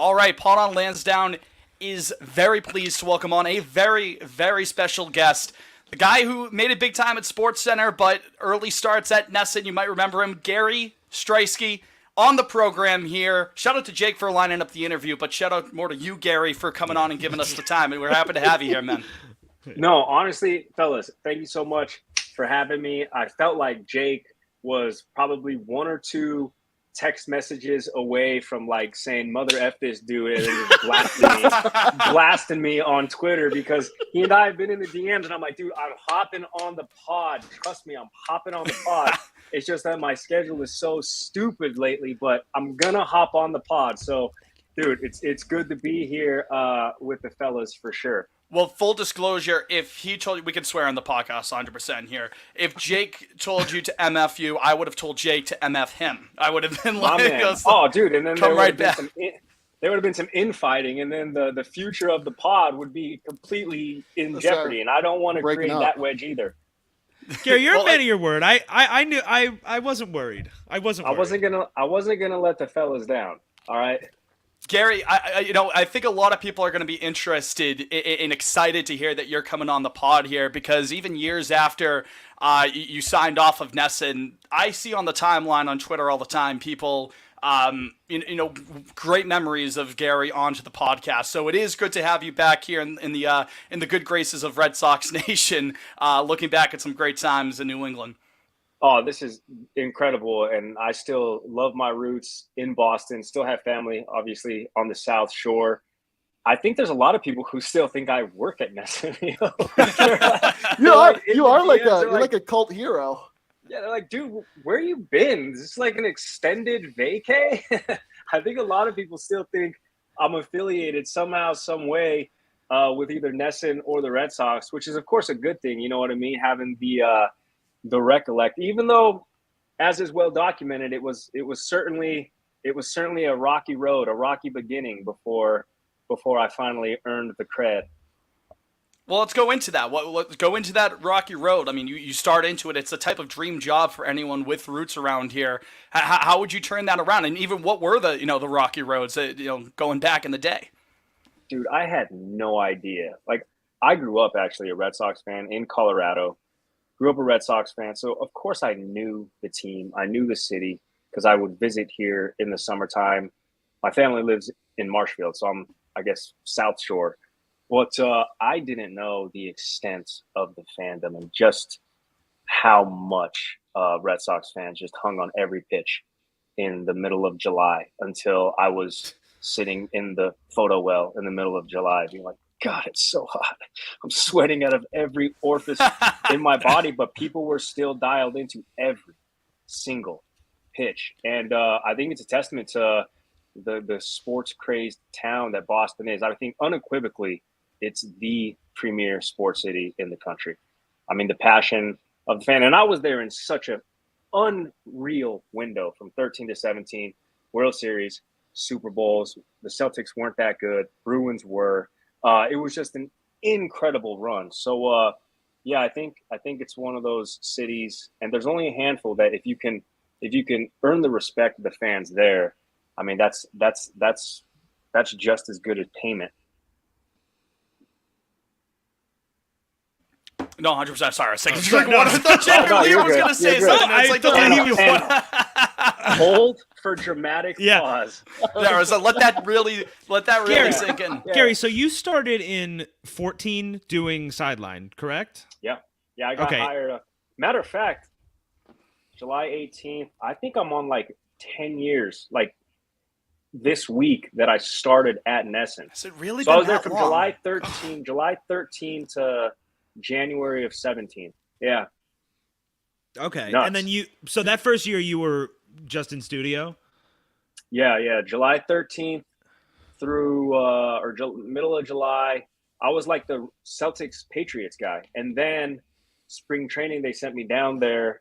All right, Pod on Lansdowne is very pleased to welcome on a very, very special guest. The guy who made it big time at Sports Center, but early starts at NESN. You might remember him, Gary Striewski, on the program here. Shout out to Jake for lining up the interview, but shout out more to you, Gary, for coming on and giving us the time. And we're happy to have you here, man. No, honestly, fellas, thank you so much for having me. I felt like Jake was probably one or two text messages away from like saying "mother f this dude" and just blasting me on Twitter, because he and I have been in the DMs, and I'm like, dude, I'm hopping on the pod. Trust me, I'm hopping on the pod. It's just that my schedule is so stupid lately, but I'm gonna hop on the pod. So, dude, it's good to be here with the fellas for sure. Well, full disclosure, if he told you, we can swear on the podcast 100% here. If Jake told you to MF you, I would have told Jake to MF him. I would have been like, oh, dude, and then there would have been some infighting, and then the future of the pod would be completely in jeopardy, and I don't want to create that wedge either. Gary, you're a man of your word. I knew I wasn't worried. I wasn't gonna let the fellas down. All right. Gary, I think a lot of people are going to be interested and excited to hear that you're coming on the pod here, because even years after you signed off of NESN, I see on the timeline on Twitter all the time people, great memories of Gary onto the podcast. So it is good to have you back here in the good graces of Red Sox Nation, looking back at some great times in New England. Oh, this is incredible. And I still love my roots in Boston, still have family, obviously, on the South Shore. I think there's a lot of people who still think I work at NESN. You're like a cult hero. Yeah, they're like, dude, where you been? Is this like an extended vacay? I think a lot of people still think I'm affiliated somehow, some way with either NESN or the Red Sox, which is, of course, a good thing. You know what I mean? Having the recollect, even though, as is well documented, it was certainly a rocky road, a rocky beginning before I finally earned the cred. Well, let's go into that. Let's go into that rocky road. I mean, you start into it. It's a type of dream job for anyone with roots around here. How would you turn that around? And even what were the rocky roads going back in the day? Dude, I had no idea. Like, I grew up actually a Red Sox fan in Colorado. Grew up a Red Sox fan, so of course I knew the team. I knew the city because I would visit here in the summertime. My family lives in Marshfield, so I'm, I guess, South Shore. But I didn't know the extent of the fandom and just how much Red Sox fans just hung on every pitch in the middle of July until I was sitting in the photo well in the middle of July being like, God, it's so hot. I'm sweating out of every orifice in my body, but people were still dialed into every single pitch. And I think it's a testament to the sports crazed town that Boston is. I think unequivocally, it's the premier sports city in the country. I mean, the passion of the fan. And I was there in such an unreal window from 13 to 17, World Series, Super Bowls. The Celtics weren't that good. Bruins were. It was just an incredible run. So, I think it's one of those cities, and there's only a handful that if you can earn the respect of the fans there, I mean, that's just as good as payment. No, 100%. Sorry, I was taking drink water. I thought Jamie Lee was going to say something. Hold for dramatic pause. Yeah, so let that really sink in. Gary, so you started in 14 doing sideline, correct? Yeah, I got hired. Matter of fact, July 18th, I think I'm on like 10 years, like this week that I started at NESN. Has it really so been I was there from long? July 13 to January of 17. Yeah. Okay. Nuts. And then so that first year you were just in studio? Yeah. July 13th through middle of July. I was like the Celtics Patriots guy. And then spring training, they sent me down there.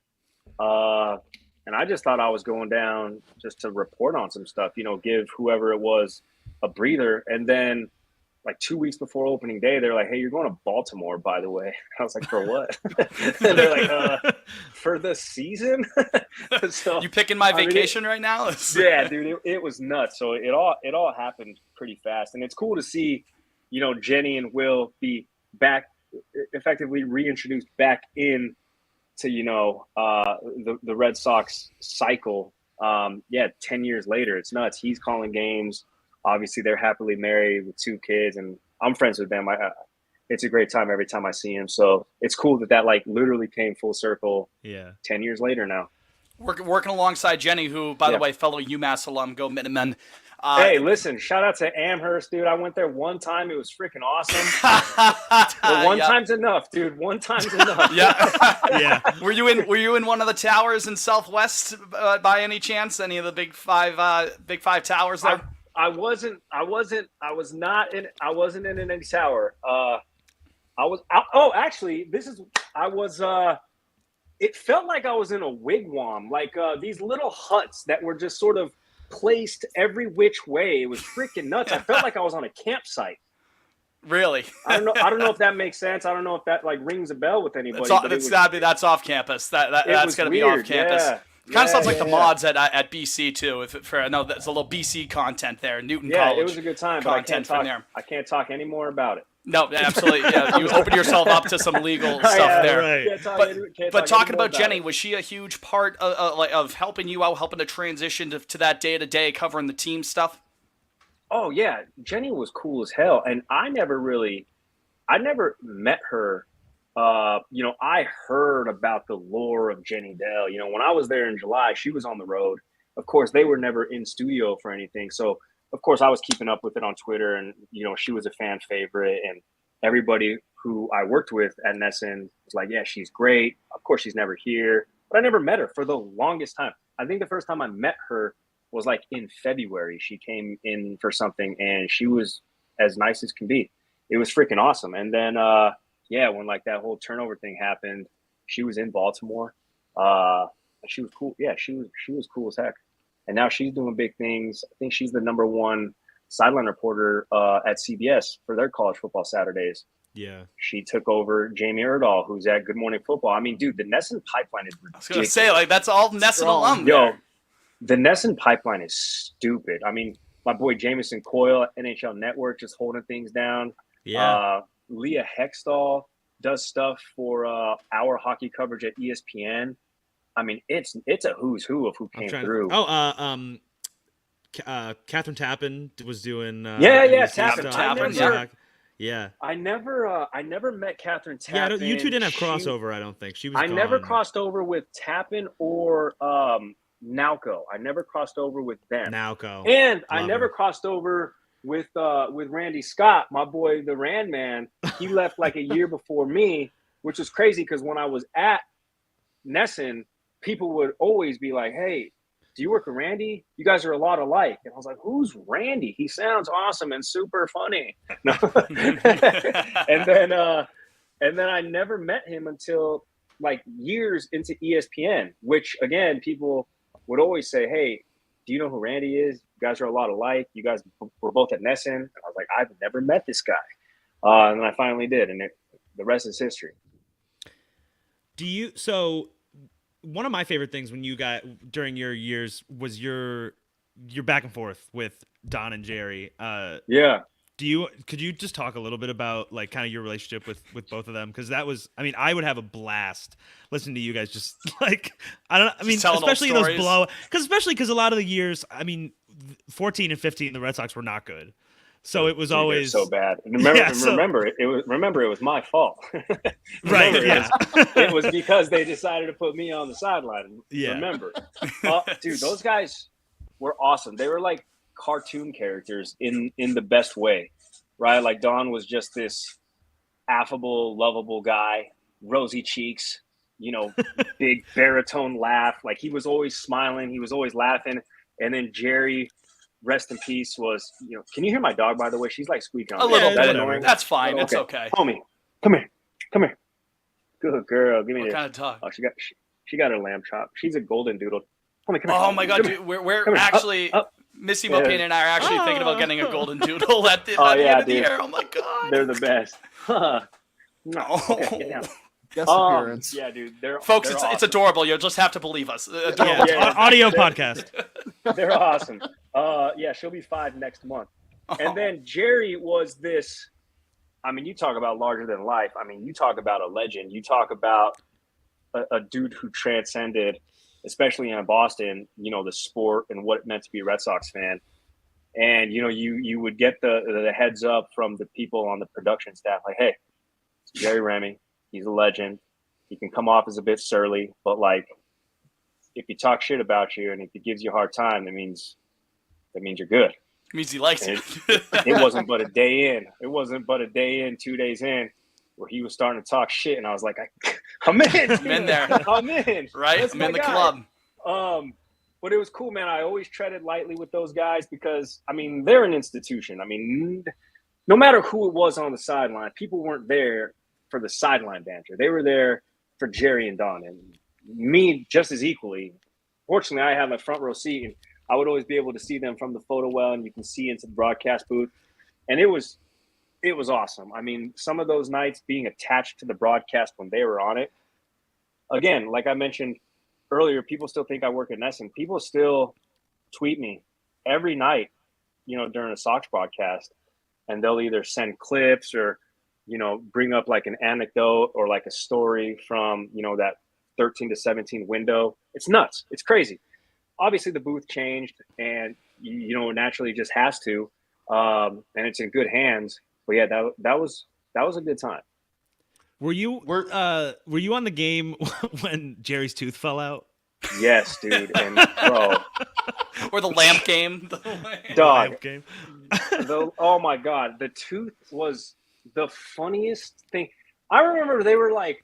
And I just thought I was going down just to report on some stuff, give whoever it was a breather. And then like 2 weeks before opening day, they're like, "Hey, you're going to Baltimore, by the way." I was like, "For what?" And they're like, "For the season." So You picking my vacation right now? yeah, dude, it was nuts. So it all happened pretty fast, and it's cool to see, Jenny and Will be back, effectively reintroduced back in to the Red Sox cycle. 10 years later, it's nuts. He's calling games. Obviously, they're happily married with 2 kids, and I'm friends with them. It's a great time every time I see him. So it's cool that like literally came full circle. Yeah, 10 years later now. Working alongside Jenny, who, by the way, fellow UMass alum, go Minutemen. Hey, listen, shout out to Amherst, dude. I went there one time. It was freaking awesome. But one time's enough, dude. One time's enough. yeah. Were you in one of the towers in Southwest by any chance? Any of the big five towers there? I wasn't in any tower. It felt like I was in a wigwam, like these little huts that were just sort of placed every which way. It was freaking nuts. I felt like I was on a campsite. Really? I don't know if that makes sense. I don't know if that like rings a bell with anybody. That's off campus. That's gonna be off campus. Yeah. Kind of sounds like the mods at BC too. I know that's a little BC content there. Newton College. Yeah, it was a good time. But I can't talk any more about it. No, absolutely. Yeah, you opened yourself up to some legal stuff there. Right. But talking about Jenny, was she a huge part of helping you out, helping to transition to that day-to-day, covering the team stuff? Oh, yeah. Jenny was cool as hell. And I never met her. I heard about the lore of Jenny Dell. When I was there in July, she was on the road. Of course, they were never in studio for anything. So, of course, I was keeping up with it on Twitter, and, she was a fan favorite, and everybody who I worked with at NESN was like, yeah, she's great. Of course, she's never here, but I never met her for the longest time. I think the first time I met her was like in February. She came in for something, and she was as nice as can be. It was freaking awesome. And then, when like that whole turnover thing happened, she was in Baltimore. She was cool. Yeah, she was cool as heck. And now she's doing big things. I think she's the #1 sideline reporter at CBS for their college football Saturdays. Yeah. She took over Jamie Erdahl, who's at Good Morning Football. I mean, dude, the NESN pipeline is ridiculous. I was going to say, like, that's all NESN alum. Yo, the NESN pipeline is stupid. I mean, my boy Jamison Coyle at NHL Network just holding things down. Yeah. Leah Hextall does stuff for our hockey coverage at ESPN. I mean, it's a who's who of who came through. Catherine Tappan was doing. Tappan. Yeah. I never met Catherine Tappan. Yeah, you two didn't have crossover. I don't think she was. I never crossed over with Tappan or Nowco. I never crossed over with them. Nowco. And I never crossed over with Randy Scott, my boy, the Rand man. He left like a year before me, which was crazy because when I was at NESN, people would always be like, "Hey, do you work with Randy? You guys are a lot alike." And I was like, "Who's Randy? He sounds awesome and super funny." No. and then I never met him until like years into ESPN, which again, people would always say, "Hey, do you know who Randy is? You guys are a lot alike. You guys were both at NESN." And I was like, "I've never met this guy." And then I finally did, and the rest is history. So one of my favorite things when you got during your years was your back and forth with Don and Jerry. Yeah. Could you just talk a little bit about like kind of your relationship with both of them? Because that was, I mean, I would have a blast listening to you guys just like, especially those because a lot of the years, I mean, 14 and 15, the Red Sox were not good. So it was always so bad. Remember, it was my fault. Right. It was because they decided to put me on the sideline. Yeah. Remember, dude, those guys were awesome. They were like cartoon characters in the best way, right? Like Don was just this affable, lovable guy, rosy cheeks, big baritone laugh. Like he was always smiling. He was always laughing. And then Jerry, rest in peace, was, can you hear my dog, by the way? She's like squeaking on a little bit. Annoying? That's fine. It's okay. Homie, come here. Good girl. Give me what this. Kind of dog? Oh, she got her lamb chop. She's a golden doodle. Come here. Oh my God, dude, we're actually Missy Mopane and I are actually thinking about getting a golden doodle at the end of the year. Oh my god, they're the best. No, okay, get down. Guest appearance. Yeah, dude. Folks, they're it's awesome. it's adorable. You'll just have to believe us. Adorable. Audio podcast. They're awesome. Yeah, she'll be 5 next month. And then Jerry was this. I mean, you talk about larger than life. I mean, you talk about a legend. You talk about a dude who transcended, especially in Boston, the sport and what it meant to be a Red Sox fan. And, you would get the heads up from the people on the production staff, like, hey, it's Jerry Remy. He's a legend. He can come off as a bit surly, but like, if he talks shit about you and if he gives you a hard time, that means you're good. It means he likes it. It wasn't but a day in. It wasn't but a day in, 2 days in, where he was starting to talk shit, and I was like, I'm in. I'm in there. I'm in. Right? That's I'm in the guy. club. But it was cool, man. I always treaded lightly with those guys because, I mean, they're an institution. I mean, no matter who it was on the sideline, people weren't there for the sideline banter. They were there for Jerry and Don, and me just as equally. Fortunately, I had my front row seat, and I would always be able to see them from the photo well, and you can see into the broadcast booth. And it was awesome. I mean, some of those nights being attached to the broadcast when they were on it. Again, like I mentioned earlier, people still think I work at NESN. People still tweet me every night, during a Sox broadcast, and they'll either send clips or, bring up like an anecdote or like a story from, that 13 to 17 window. It's nuts. It's crazy. Obviously the booth changed and, naturally just has to, and it's in good hands. But yeah, that was a good time. Were you on the game when Jerry's tooth fell out? Yes, dude. And bro, or the lamp game. Dog. Lamp game. Oh my God, the tooth was the funniest thing. I remember they were like,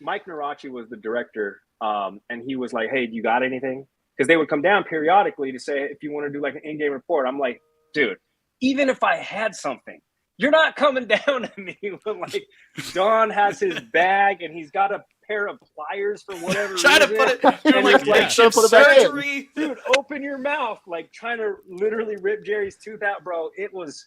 Mike Narachi was the director, and he was like, "Hey, do you got anything?" Because they would come down periodically to say, if you want to do like an in-game report. I'm like, dude, even if I had something, you're not coming down at me when like Don has his bag and he's got a pair of pliers for whatever trying reason. To put it, and like makeshift surgery. Dude, open your mouth, like trying to literally rip Jerry's tooth out, bro. It was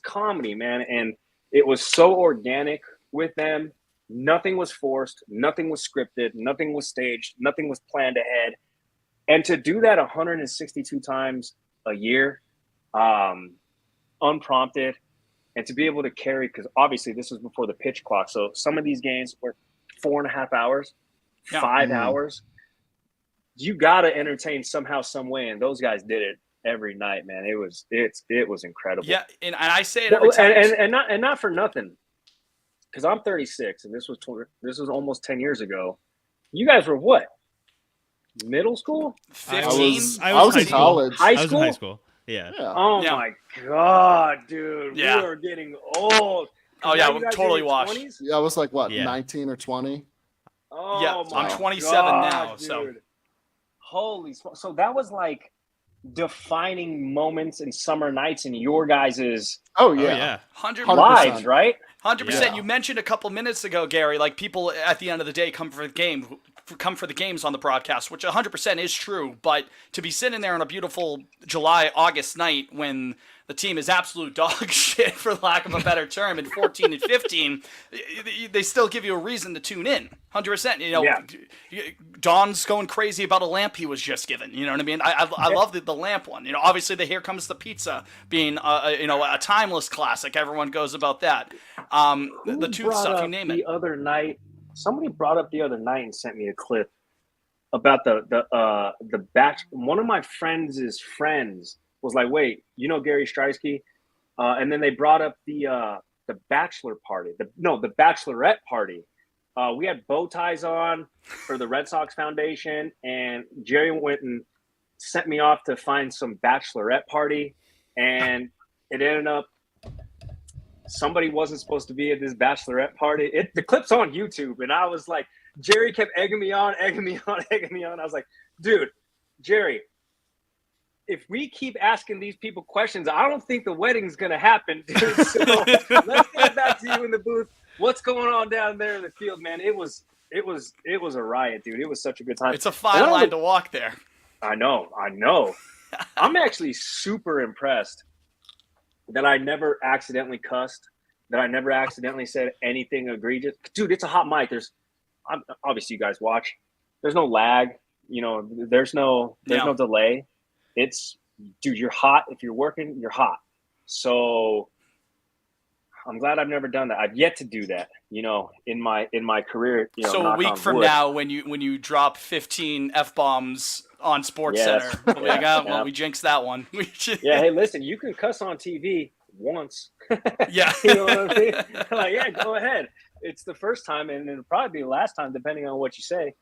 comedy, man, and it was so organic with them. Nothing was forced, nothing was scripted, nothing was staged, nothing was planned ahead. And to do that 162 times a year, unprompted, and to be able to carry, because obviously this was before the pitch clock. So some of these games were 4.5 hours, 5 hours. You got to entertain somehow, some way. And those guys did it every night, man. It was incredible. Yeah. And I say it every time. And not for nothing, because I'm 36 and this was almost 10 years ago. You guys were what? Middle school? 15? I was in college. High school? I was in high school. Yeah. Oh my God, dude. Yeah. We are getting old. Oh yeah, we're totally washed. 20s? Yeah, I was like, what, Yeah. 19 or 20? Oh Yeah, my I'm 27 God, now, dude. so. Holy smokes. So that was like defining moments and summer nights in your guys's Oh, Oh, yeah. yeah. 100%. lives, right? 100%. Yeah. You mentioned a couple minutes ago, Gary, like people at the end of the day come for the games on the broadcast, which 100% is true. But to be sitting there on a beautiful July, August night when the team is absolute dog shit, for lack of a better term, in 14 and 15, they still give you a reason to tune in. 100%. Yeah. Don's going crazy about a lamp he was just given. You know what I mean? I love the lamp one. Obviously the Here Comes the Pizza being a timeless classic. Everyone goes about that. The tooth stuff, you name it. The other night, somebody brought up the other night and sent me a clip about the batch. One of my friends' friends was like, "Wait, Gary Streisky?" And then they brought up the bachelor party. The bachelorette party. We had bow ties on for the Red Sox Foundation, and Jerry went and sent me off to find some bachelorette party, and it ended up somebody wasn't supposed to be at this bachelorette party. The clip's on YouTube, and I was like, Jerry kept egging me on. I was like, dude, Jerry, if we keep asking these people questions, I don't think the wedding's going to happen, dude. So let's get back to you in the booth. What's going on down there in the field, man? It was a riot, dude. It was such a good time. It's a fine line to walk there. I know. I'm actually super impressed that I never accidentally cussed, that I never accidentally said anything egregious. Dude, it's a hot mic. Obviously you guys watch. There's no lag. There's no delay. Dude, you're hot. If you're working, you're hot. So I'm glad I've never done that. I've yet to do that, in my career. So a week from now, when you drop 15 F-bombs on SportsCenter, we'll be like, well, we jinxed that one. Yeah, hey, listen, you can cuss on TV once. Yeah. You know what I mean? Like, yeah, go ahead. It's the first time, and it'll probably be the last time, depending on what you say.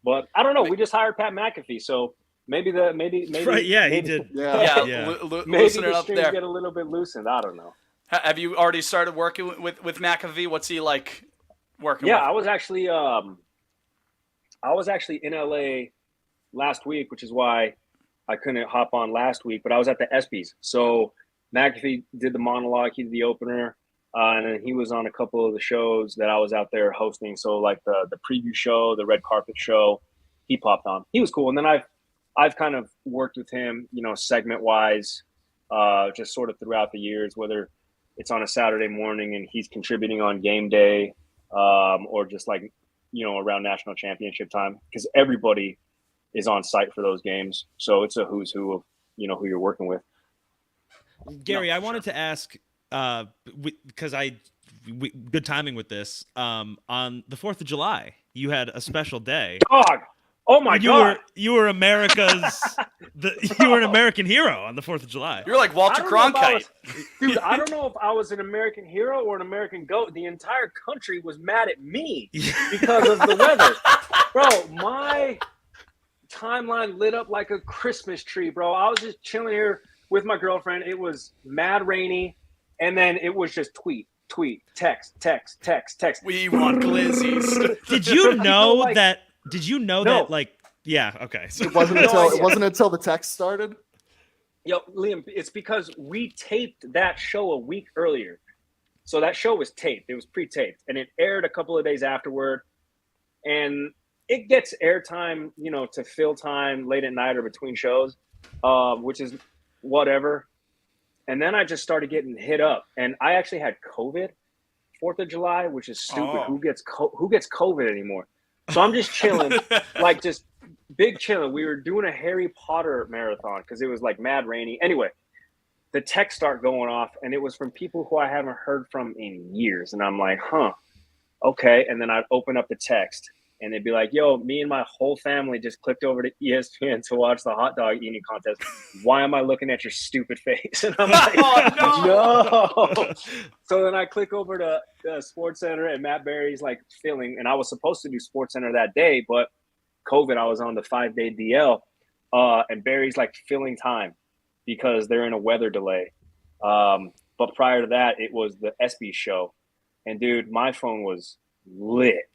But I don't know. We just hired Pat McAfee, so maybe right. Yeah, he did. Yeah. Maybe Loosen it the up strings there. get a little bit loosened. I don't know. Have you already started working with McAfee? What's he like working? Yeah, with? I was actually in LA last week, which is why I couldn't hop on last week. But I was at the ESPYs, so McAfee did the monologue. He did the opener, and then he was on a couple of the shows that I was out there hosting. So like the preview show, the red carpet show, he popped on. He was cool, and then I've kind of worked with him, segment wise, just sort of throughout the years, whether it's on a Saturday morning and he's contributing on game day, or just like, around national championship time, because everybody is on site for those games. So it's a who's who of, who you're working with. Gary, I wanted to ask, because good timing with this, on the 4th of July, you had a special day. Dog. Oh my God! You were America's you were an American hero on the 4th of July. You're like Walter Cronkite, dude. I don't know if I was an American hero or an American goat. The entire country was mad at me because of the weather, bro. My timeline lit up like a Christmas tree, bro. I was just chilling here with my girlfriend. It was mad rainy, and then it was just tweet, text. We want glizzies. Did you know that? Did you know that? Like, yeah, okay. So it wasn't until the text started. Yo, Liam, it's because we taped that show a week earlier. So that show was taped. It was pre-taped, and it aired a couple of days afterward. And it gets airtime, to fill time late at night or between shows, which is whatever. And then I just started getting hit up, and I actually had COVID 4th of July, which is stupid. Oh. Who gets COVID anymore? So I'm just chilling, like just big chilling. We were doing a Harry Potter marathon because it was like mad rainy. Anyway, the texts start going off, and it was from people who I haven't heard from in years. And I'm like, okay. And then I'd open up the text, and they'd be like, yo, me and my whole family just clicked over to ESPN to watch the hot dog eating contest. Why am I looking at your stupid face? And I'm like, no. So then I click over to SportsCenter, and Matt Berry's like filling, and I was supposed to do SportsCenter that day, but COVID, I was on the 5-day DL, and Barry's like filling time because they're in a weather delay. But prior to that, it was the ESPY show, and dude, my phone was lit.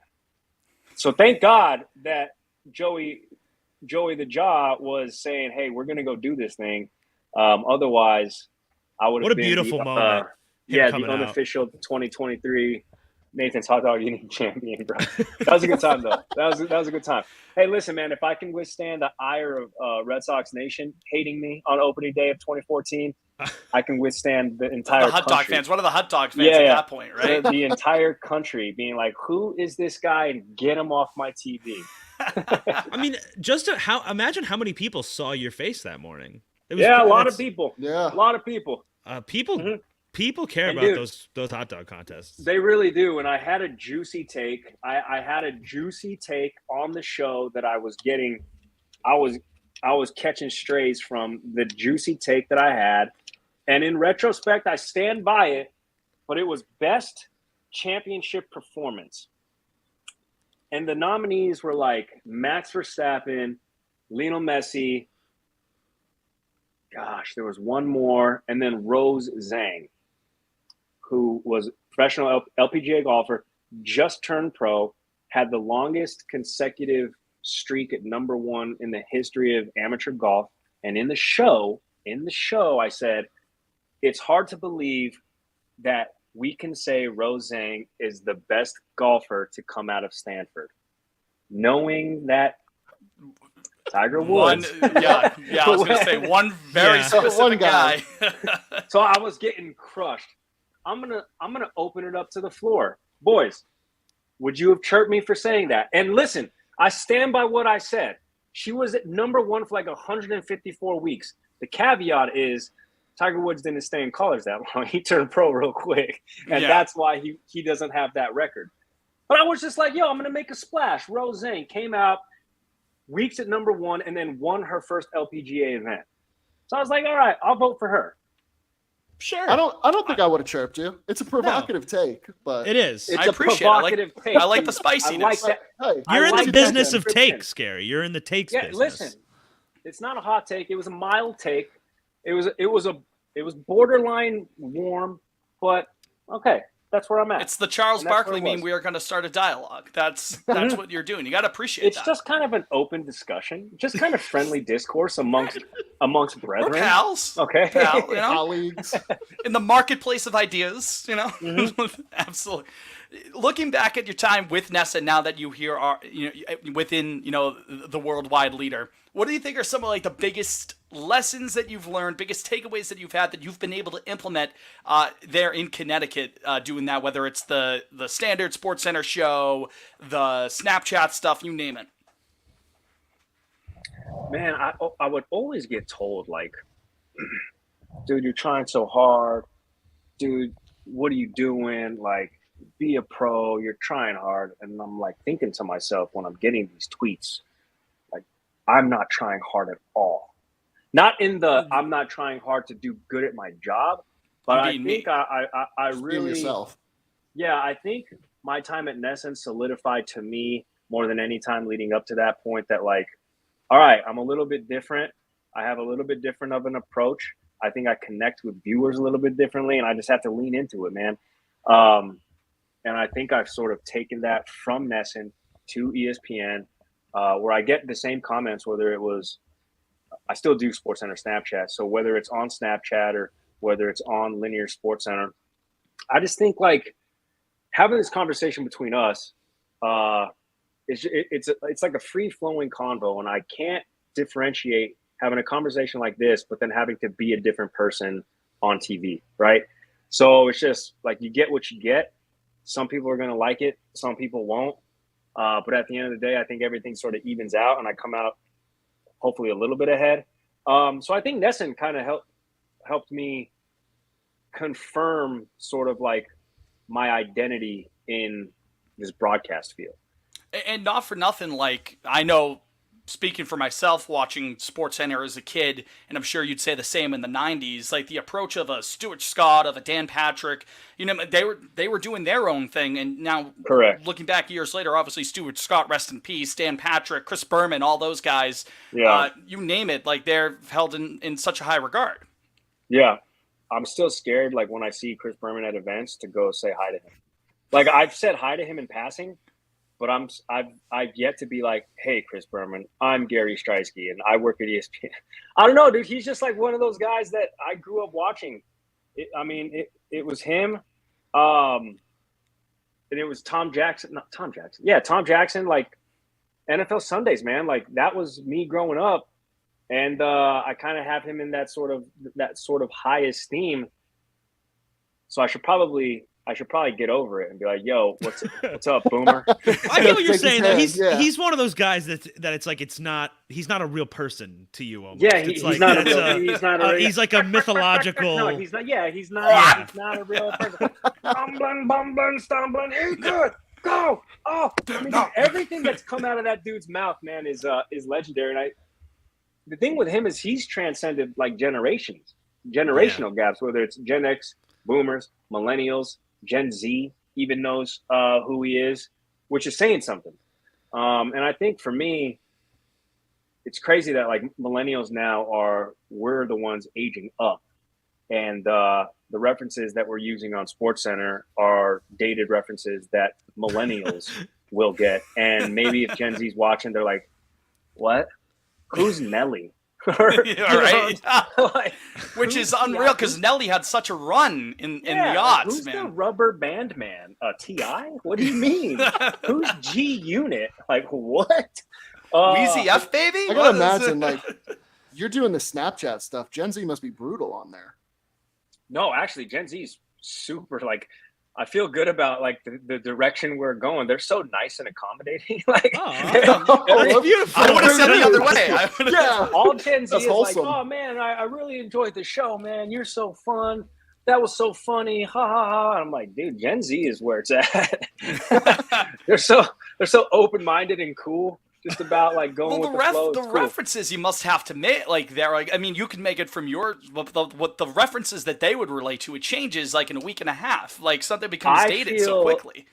So thank God that Joey the Jaw was saying, hey, we're going to go do this thing. Otherwise, I would have been. What a beautiful moment. The unofficial 2023 Nathan's Hot Dog Eating Champion, bro. That was a good time, though. That was a good time. Hey, listen, man, if I can withstand the ire of Red Sox Nation hating me on opening day of 2014, I can withstand the entire hot dog country. fans. What are the hot dog fans at that point, right? The entire country being like, who is this guy? And get him off my TV. I mean, imagine how many people saw your face that morning. A lot of people. Yeah. A lot of people. People care about those hot dog contests. They really do. And I had a juicy take. I had a juicy take on the show that I was getting. I was catching strays from the juicy take that I had. And in retrospect, I stand by it, but it was best championship performance. And the nominees were like Max Verstappen, Lionel Messi. Gosh, there was one more. And then Rose Zhang, who was a professional LPGA golfer, just turned pro, had the longest consecutive streak at number one in the history of amateur golf. And in the show, I said, it's hard to believe that we can say Rose Zhang is the best golfer to come out of Stanford. Knowing that Tiger Woods. I was going to say one very specific one guy. So I was getting crushed. I'm gonna open it up to the floor. Boys, would you have chirped me for saying that? And listen, I stand by what I said. She was at number one for like 154 weeks. The caveat is Tiger Woods didn't stay in colors that long. He turned pro real quick. And that's why he doesn't have that record. But I was just like, yo, I'm going to make a splash. Roseanne came out weeks at number one and then won her first LPGA event. So I was like, all right, I'll vote for her. Sure. I don't think I would have chirped you. It's a provocative take, but it is. It's I appreciate provocative take. I like the spiciness. I like that. hey, You're in like the that business of description. takes, Gary. You're in the takes business. Listen, it's not a hot take. It was a mild take. It was borderline warm, but okay. That's where I'm at. It's the Charles Barkley meme. was. We are going to start a dialogue. That's what you're doing. You got to appreciate It's that. just kind of an open discussion, just kind of friendly discourse amongst We're brethren. pals. Okay. Pal, you know? colleagues. In the marketplace of ideas, you know? Absolutely. Looking back at your time with Nessa, now that you here are, within, the worldwide leader, what do you think are some of like the biggest lessons that you've learned, biggest takeaways that you've had that you've been able to implement there in Connecticut, doing that, whether it's the standard Sports Center show, the Snapchat stuff, you name it? Man, I would always get told like, dude, you're trying so hard. Dude, what are you doing? Like, be a pro. You're trying hard. And I'm like thinking to myself when I'm getting these tweets, like, I'm not trying hard at all. Not in the I'm not trying hard to do good at my job, but I think I really yourself. Yeah, I think my time at Nesson solidified to me more than any time leading up to that point that like, all right, I'm a little bit different. I have a little bit different of an approach. I think I connect with viewers a little bit differently, and I just have to lean into it, man. And I think I've sort of taken that from Nesson to ESPN, where I get the same comments, whether it was, I still do SportsCenter Snapchat. So whether it's on Snapchat or whether it's on linear SportsCenter, I just think like having this conversation between us, it's like a free flowing convo, and I can't differentiate having a conversation like this, but then having to be a different person on TV, right? So it's just like you get what you get. Some people are going to like it, some people won't. But at the end of the day, I think everything sort of evens out, and I come out hopefully a little bit ahead. So I think Nesson kind of helped me confirm sort of like my identity in this broadcast field. And not for nothing, like, I know, speaking for myself, watching SportsCenter as a kid, and I'm sure you'd say the same in the 90s, like the approach of a Stuart Scott, of a Dan Patrick, they were doing their own thing, and now Correct. Looking back years later, obviously Stuart Scott, rest in peace, Dan Patrick, Chris Berman, all those guys, you name it, like they're held in such a high regard. Yeah. I'm still scared, like when I see Chris Berman at events, to go say hi to him. Like I've said hi to him in passing, but I've yet to be like, hey, Chris Berman, I'm Gary Striesky and I work at ESPN. I don't know, dude. He's just like one of those guys that I grew up watching. It was him. And it was Tom Jackson. Not Tom Jackson. Yeah, Tom Jackson, like NFL Sundays, man. Like that was me growing up. And I kind of have him in that sort of high esteem. So I should probably get over it and be like, "Yo, what's up, Boomer?" I get what you're saying. Though. Yeah. He's one of those guys that it's like he's not a real person to you. Almost. Yeah, he's he's like a mythological. No, he's not. Yeah, he's not. He's not a real person. Bumbling, stumbling. Hey, good. Go. Oh, I mean, dude, everything that's come out of that dude's mouth, man, is legendary. And the thing with him is he's transcended like generational gaps, whether it's Gen X, Boomers, Millennials, Gen Z even knows who he is, which is saying something. And I think for me, it's crazy that like millennials now we're the ones aging up, and the references that we're using on SportsCenter are dated references that millennials will get. And maybe if Gen Z's watching, they're like, "What? Who's Nelly?" Right? Which is unreal because Nelly had such a run in the aughts, who's man. the rubber band man? T.I.? What do you mean? Who's G Unit? Like what? Wheezy F baby. I gotta imagine like you're doing the Snapchat stuff. Gen Z must be brutal on there. No, actually, Gen Z's super. Like, I feel good about like the direction we're going. They're so nice and accommodating. Like, that's beautiful. I would have said the other way. Yeah, all Gen Z That's is wholesome. like, oh man, I really enjoyed the show, man. You're so fun. That was so funny. Ha ha ha. I'm like, dude, Gen Z is where it's at. they're so open minded and cool. Just about like going with the flow. The It's cool. references you must have to make, like they're like, I mean, you can make it from your what the references that they would relate to. It changes like in a week and a half. Like something becomes dated so quickly.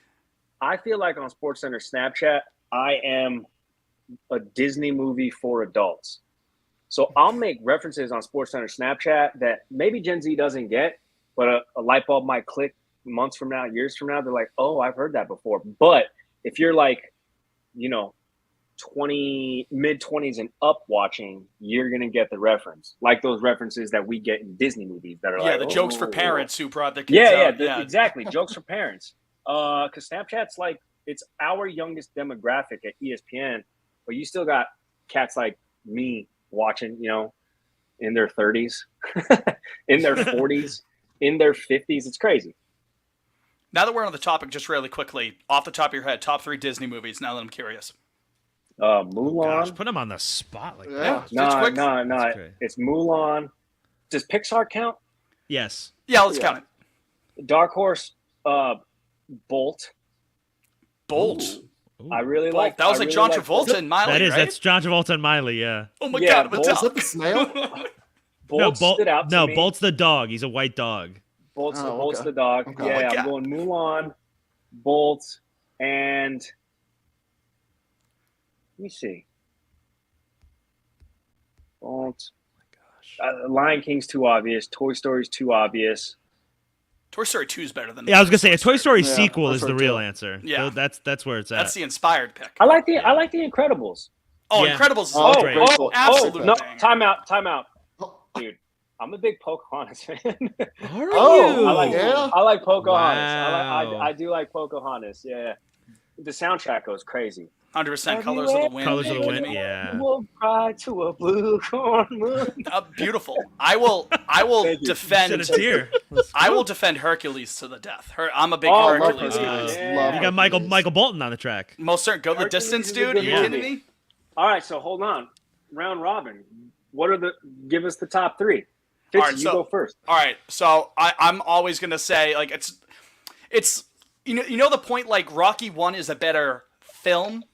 I feel like on SportsCenter Snapchat, I am a Disney movie for adults. So I'll make references on SportsCenter Snapchat that maybe Gen Z doesn't get, but a light bulb might click months from now, years from now. They're like, oh, I've heard that before. But if you're like, you know, mid-20s and up watching, you're gonna get the reference, like those references that we get in Disney movies that are like the jokes for parents who brought their kids out. Exactly, jokes for parents. Because Snapchat's like, it's our youngest demographic at ESPN, but you still got cats like me watching, you know, in their 30s, in their 40s, in their 50s. It's crazy. Now that we're on the topic, just really quickly, off the top of your head, top 3 Disney movies. Now that I'm curious. Mulan. Gosh, put him on the spot like that. No. great. It's Mulan. Does Pixar count? Yes. Yeah, let's count it. Dark Horse. Bolt. Ooh. I really Bolt. like. That was like John Bolt. Travolta and Miley. That is. right? That's John Travolta and Miley. Yeah. Oh my Yeah, God! Bolt. What's Is up? it the snail? Bolt stood out to No, me. Bolt's the dog. He's a white dog. Bolt's okay. the dog. Okay. Yeah, Oh my I'm God. going Mulan, Bolt, and let me see. Bolt. Lion King's too obvious. Toy Story's too obvious. Toy Story 2 is better than. Yeah, I was gonna say a Toy Story Yeah, sequel Toy is the Story real 2. answer. Yeah. So that's where it's at. That's the inspired pick. I like the Incredibles. Oh, Yeah. Incredibles is Oh, great. great. Cool. Absolute no, banger. time out, dude. I'm a big Pocahontas fan. Are Oh, you? I like Yeah. I like Pocahontas. Wow. I do like Pocahontas. Yeah, the soundtrack goes crazy. 100% Colors of the Wind. Colors of the Are you Wind. kidding me? Yeah. We'll cry to a blue corn moon. Beautiful. I will Thank you. defend. Shed a tear. I will defend Hercules to the death. I'm a big Oh, Hercules love guy. Hercules. Love You got Michael Bolton on the track. Most certain. Go the Hercules distance, is a dude. good Are you kidding movie. me? All right, so hold on. Round robin. Give us the top 3. Fitzy, All right, you so- go first. All right, so I'm always gonna say like it's you know the point, like Rocky 1 is a better film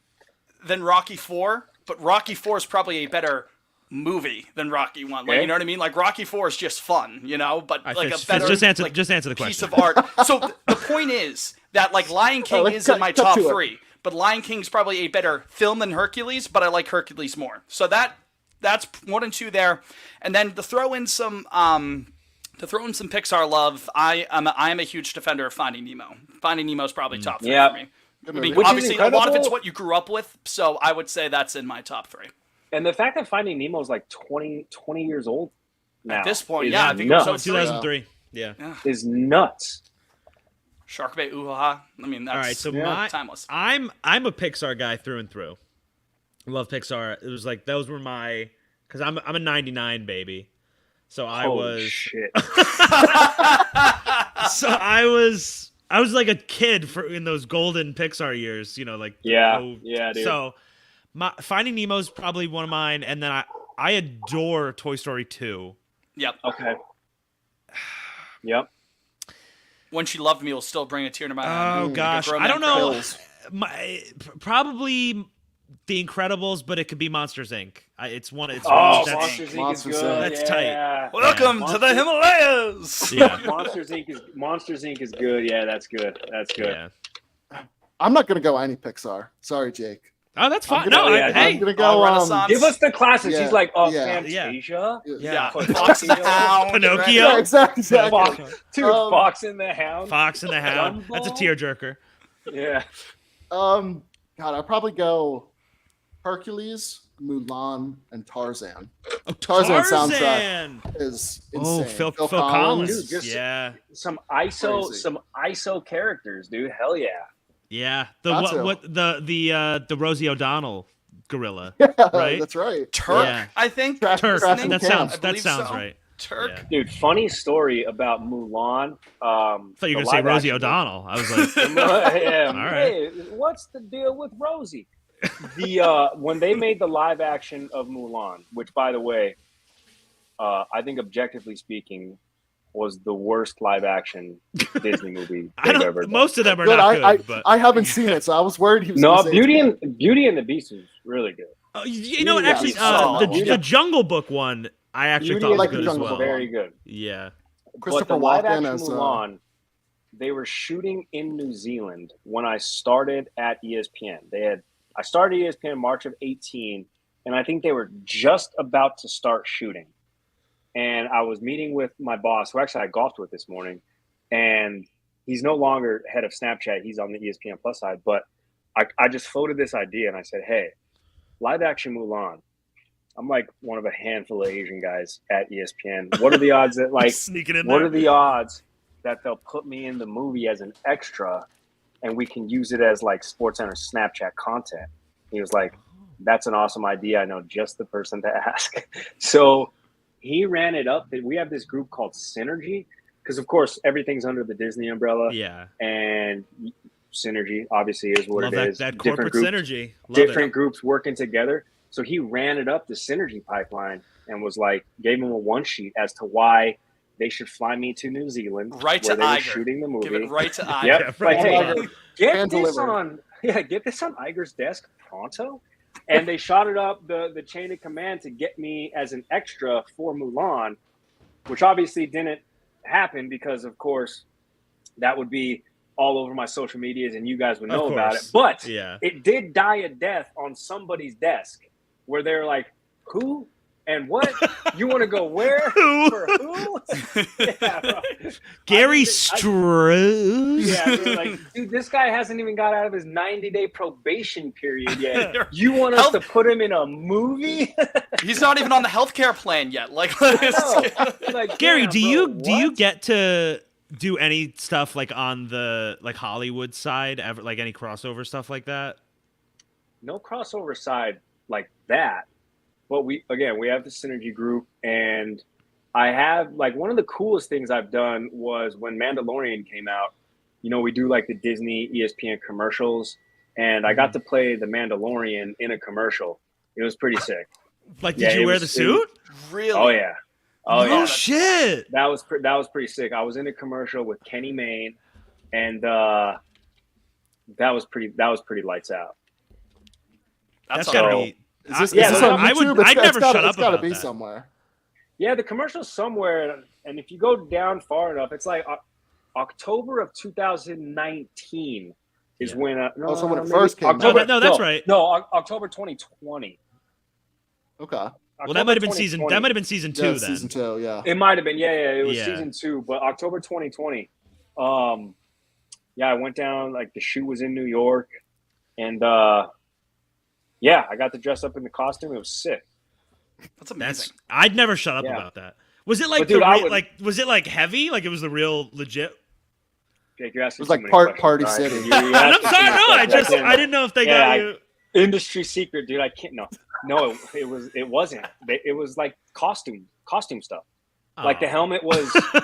than Rocky 4, but Rocky 4 is probably a better movie than Rocky 1. Like Okay. you know what I mean? Like Rocky 4 is just fun, you know, but All right, like Fitz, a better just answer like, the piece question. of art. So the point is that like Lion King let's is in my cut top to it. 3, but Lion King's probably a better film than Hercules, but I like Hercules more. So that's 1 and 2 there, and then to throw in some Pixar love, I am a huge defender of Finding Nemo. Finding Nemo is probably top 3 Yeah. for me. I movie. mean, Which is obviously, a lot of incredible. it's what you grew up with, so I would say that's in my top 3. And the fact that Finding Nemo is like 20 years old now. At this point, is yeah, I think it was nuts. 2003. Yeah. Is nuts. Shark Bay, ooh ha. I mean, that's All right, so timeless. I'm a Pixar guy through and through. I love Pixar. It was like those were my because I'm a '99 baby, so I Holy was shit. I was like a kid in those golden Pixar years, you know, like Yeah, dude. So Finding Nemo is probably one of mine, and then I adore Toy Story 2. Yep. Okay. Yep. When She Loved Me will still bring a tear to my eye. Oh Like a gosh, grown I don't man know. cries. Probably The Incredibles, but it could be Monsters Inc. It's one. It's Oh, that's- Monsters Inc. is Monsters good. That's tight. Yeah. Welcome to the Himalayas. Yeah. Monsters Inc. is good. Yeah, that's good. That's good. Yeah. I'm not gonna go any Pixar. Sorry, Jake. Oh, that's fine. gonna- No, yeah, hey, I'm gonna go. Renaissance. Give us the classics. Yeah, He's like, oh, yeah. Fantasia. Yeah. Pinocchio. Fox the Hound. Pinocchio. Yeah, exactly. Fox, dude, Um, Fox and the Hound. Fox and the Hound. That's a Dumbo? tearjerker. Yeah. God, I'd probably go Hercules, Mulan, and Tarzan. Tarzan soundtrack is insane. Oh, Phil Collins. Dude, just- Yeah. Some Crazy. ISO characters, dude. Hell yeah. Yeah. That's The Rosie O'Donnell gorilla. Yeah, right? that's right. Turk, Yeah. I think. Turk. Listening? That Cam. sounds I believe sounds so. right. Turk. Yeah. Dude, funny story about Mulan. I thought you were gonna say Rosie O'Donnell. I was like, Yeah, all right. hey, what's the deal with Rosie? When they made the live action of Mulan, which by the way, I think objectively speaking, was the worst live action Disney movie they've ever done. Most of them are Good. not good, but I haven't seen it, so I was worried he was. No, gonna say Beauty and the Beast is really good. you know what? Yeah, Actually, solid. the Jungle Book one, I actually Beauty thought was and good the as Jungle well. Book, very good. Yeah. Christopher But the live Walken action as Mulan, they were shooting in New Zealand when I started at ESPN. I started at ESPN in March of 18, and I think they were just about to start shooting. And I was meeting with my boss, who actually I golfed with this morning, and he's no longer head of Snapchat. He's on the ESPN Plus side. But I just floated this idea, and I said, hey, live action Mulan. I'm like one of a handful of Asian guys at ESPN. What are the odds that Sneaking in what there? are the odds that they'll put me in the movie as an extra and we can use it as like SportsCenter Snapchat content? He was like, that's an awesome idea. I know just the person to ask. So he ran it up. We have this group called Synergy because, of course, everything's under the Disney umbrella. Yeah. And Synergy obviously is what Love it is. that corporate synergy. Love Different it. groups working together. So he ran it up the Synergy pipeline and was like, gave him a one sheet as to why they should fly me to New Zealand, Right where to they were Iger. shooting the movie. Give it right to Iger. Yep. Yeah, Like, right to hey, Iger. get this delivered. on Iger's desk pronto. And they shot it up the chain of command to get me as an extra for Mulan, which obviously didn't happen because, of course, that would be all over my social medias and you guys would know about it. But Yeah. it did die a death on somebody's desk where they're like, who and what? You want to go where? Who? For who? Yeah, bro. Gary I- Struz. Yeah, they're like, dude, this guy hasn't even got out of his 90-day probation period yet. You're- You want us Help- to put him in a movie? He's not even on the healthcare plan yet. Like, I know. Like, Gary, damn, do bro, you what? get to do any stuff like on the like Hollywood side ever, like any crossover stuff like that? No crossover side like that, but we have the Synergy group, and I have like one of the coolest things I've done was when Mandalorian came out. You know, we do like the Disney ESPN commercials, and I got to play the Mandalorian in a commercial. It was pretty sick. Like, Yeah, did you it wear was- the suit? really? Oh yeah, oh Oh yeah. shit! That was pretty sick. I was in a commercial with Kenny Mayne, and that was pretty lights out. That's all gotta right. be. Is this, Yeah, is this but on I would. YouTube? I'd never shut up It's got to about be that. somewhere. Yeah, the commercial's somewhere, and if you go down far enough, it's like October of 2019 is Yeah. when. No, So when it maybe first came out. October, No, that's right. No, October 2020. Okay. Well, that might have been season. That might have been season 2 Yeah, then. season 2. Yeah. It might have been. Yeah, it was Yeah. season 2, but October 2020. Yeah, I went down. Like the shoot was in New York, and yeah, I got to dress up in the costume. It was sick. That's amazing. That's. I'd never shut up Yeah. about that. Was it like But dude, the I re- would- like? Was it like heavy? Like it was the real legit? Jake, you're asking It was like too many Party questions. All right, City. you're I'm asking sorry. too No, many I just. questions. I didn't know if they Yeah, got you. Industry secret, dude. I can't. No, it wasn't. It was like costume stuff. Like the Oh. helmet was I